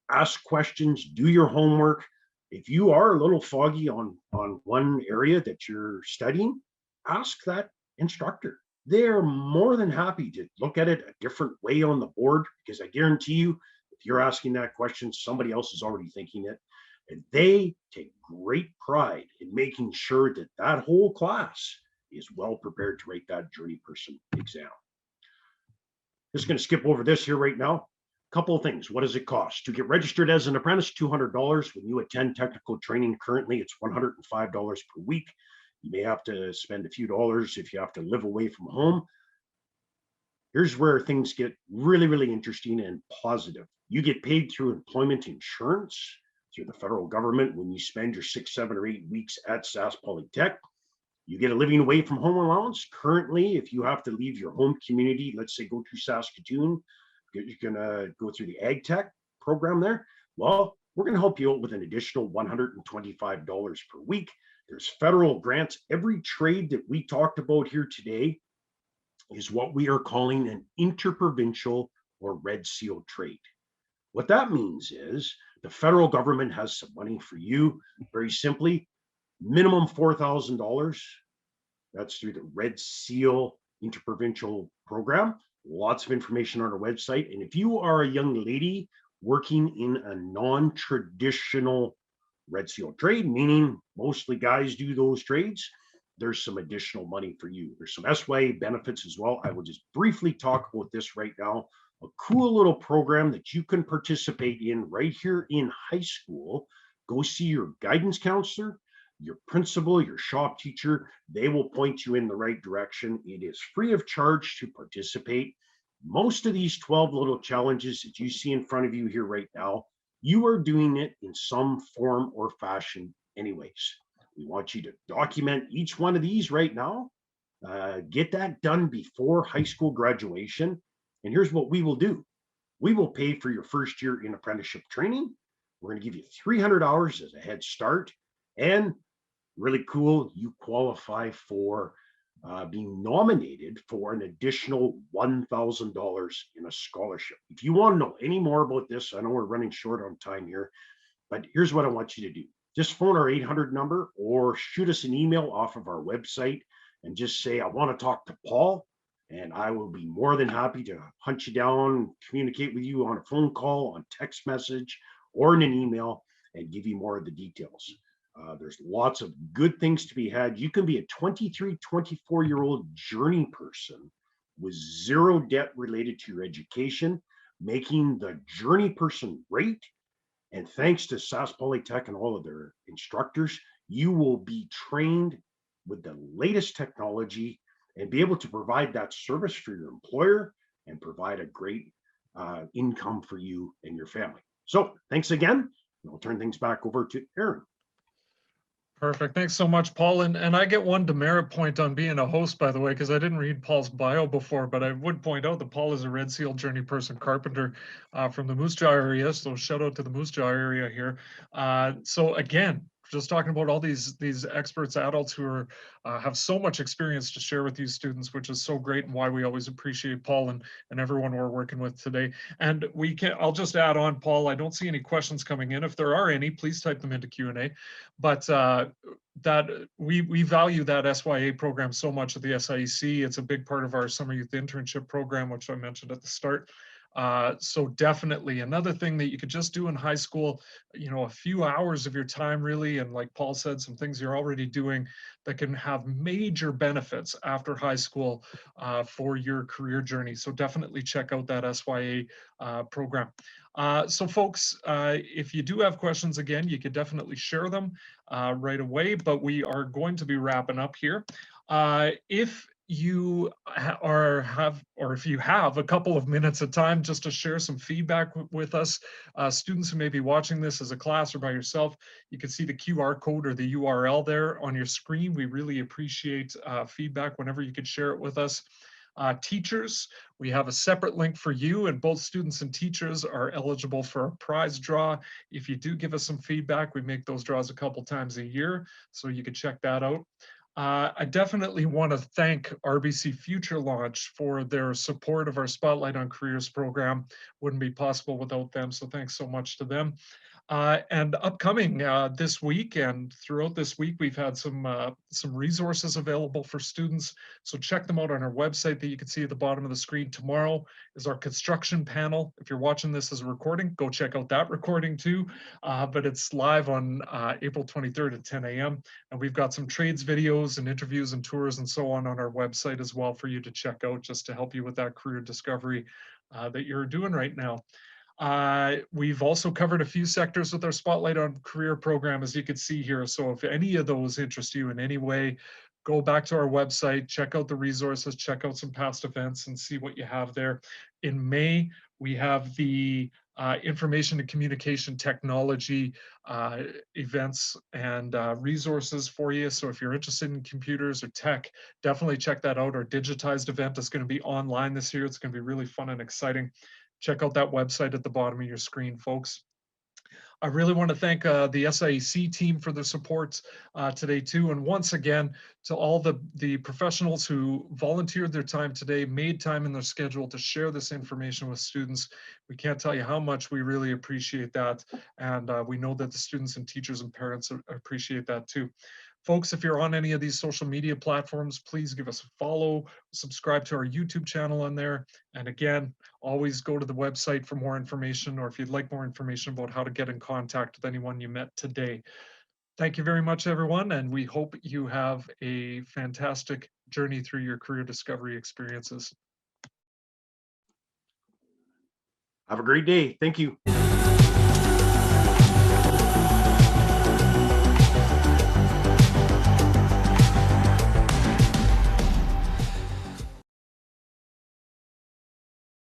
ask questions, do your homework. If you are a little foggy on one area that you're studying, ask that instructor. They're more than happy to look at it a different way on the board, because I guarantee you, if you're asking that question, somebody else is already thinking it. And they take great pride in making sure that that whole class is well prepared to write that journey person exam. Just going to skip over this here right now. Couple of things. What does it cost to get registered as an apprentice? $200. When you attend technical training, currently it's $105 per week. You may have to spend a few dollars if you have to live away from home. Here's where things get really interesting and positive. You get paid through employment insurance through the federal government when you spend your 6, 7, or 8 weeks at Sask Polytech. You get a living away from home allowance. Currently, if you have to leave your home community, let's say go to Saskatoon, you're gonna go through the Ag Tech program there. Well, we're gonna help you out with an additional $125 per week. There's federal grants. Every trade that we talked about here today is what we are calling an interprovincial or red seal trade. What that means is the federal government has some money for you, very simply, minimum $4,000. That's through the Red Seal Interprovincial Program. Lots of information on our website. And if you are a young lady working in a non-traditional Red Seal trade, meaning mostly guys do those trades, there's some additional money for you. There's some SYA benefits as well. I will just briefly talk about this right now. A cool little program that you can participate in right here in high school. Go see your guidance counselor, your principal, your shop teacher. They will point you in the right direction. It is free of charge to participate. Most of these 12 little challenges that you see in front of you here right now, you are doing it in some form or fashion anyways. We want you to document each one of these right now. Get that done before high school graduation. And here's what we will do. We will pay for your first year in apprenticeship training. We're going to give you 300 hours as a head start. And really cool, you qualify for being nominated for an additional $1,000 in a scholarship. If you want to know any more about this, I know we're running short on time here, but here's what I want you to do. Just phone our 800 number or shoot us an email off of our website and just say, I want to talk to Paul, and I will be more than happy to hunt you down, communicate with you on a phone call, on text message, or in an email and give you more of the details. There's lots of good things to be had. You can be a 23, 24-year-old journey person with zero debt related to your education, making the journey person rate. And thanks to Sask Polytech and all of their instructors, you will be trained with the latest technology and be able to provide that service for your employer and provide a great income for you and your family. So thanks again. I'll turn things back over to Aaron. Perfect. Thanks so much, Paul. And I get one demerit point on being a host, by the way, because I didn't read Paul's bio before, but I would point out that Paul is a Red Seal journey person carpenter from the Moose Jaw area. So shout out to the Moose Jaw area here. So again, just talking about all these experts, adults who are have so much experience to share with you students, which is so great, and why we always appreciate Paul and everyone we're working with today. And I'll just add on, Paul, I don't see any questions coming in. If there are any, please type them into Q&A. But that we value that SYA program so much at the SIEC. It's a big part of our summer youth internship program, which I mentioned at the start. So definitely another thing that you could just do in high school, a few hours of your time really, and like Paul said, some things you're already doing that can have major benefits after high school for your career journey. So definitely check out that SYA program. So folks, if you do have questions, again, you could definitely share them right away, but we are going to be wrapping up here. If you if you have a couple of minutes of time just to share some feedback with us, students who may be watching this as a class or by yourself, you can see the QR code or the URL there on your screen. We really appreciate feedback whenever you could share it with us. Teachers, we have a separate link for you, and both students and teachers are eligible for a prize draw. If you do give us some feedback, we make those draws a couple times a year, so you can check that out. I definitely want to thank RBC Future Launch for their support of our Spotlight on Careers program. Wouldn't be possible without them, so thanks so much to them. And upcoming this week and throughout this week, we've had some resources available for students. So check them out on our website that you can see at the bottom of the screen. Tomorrow is our construction panel. If you're watching this as a recording, go check out that recording too. But it's live on April 23rd at 10 a.m. And we've got some trades videos and interviews and tours and so on our website as well for you to check out, just to help you with that career discovery that you're doing right now. We've also covered a few sectors with our Spotlight on Career program, as you can see here. So if any of those interest you in any way, go back to our website, check out the resources, check out some past events and see what you have there. In May, we have the information and communication technology events and resources for you. So if you're interested in computers or tech, definitely check that out. Our digitized event is going to be online this year. It's going to be really fun and exciting. Check out that website at the bottom of your screen, folks. I really want to thank the SIEC team for their support today too. And once again, to all the professionals who volunteered their time today, made time in their schedule to share this information with students. We can't tell you how much we really appreciate that. And we know that the students and teachers and parents appreciate that too. Folks, if you're on any of these social media platforms, please give us a follow, subscribe to our YouTube channel on there. And again, always go to the website for more information, or if you'd like more information about how to get in contact with anyone you met today. Thank you very much, everyone, and we hope you have a fantastic journey through your career discovery experiences. Have a great day. Thank you.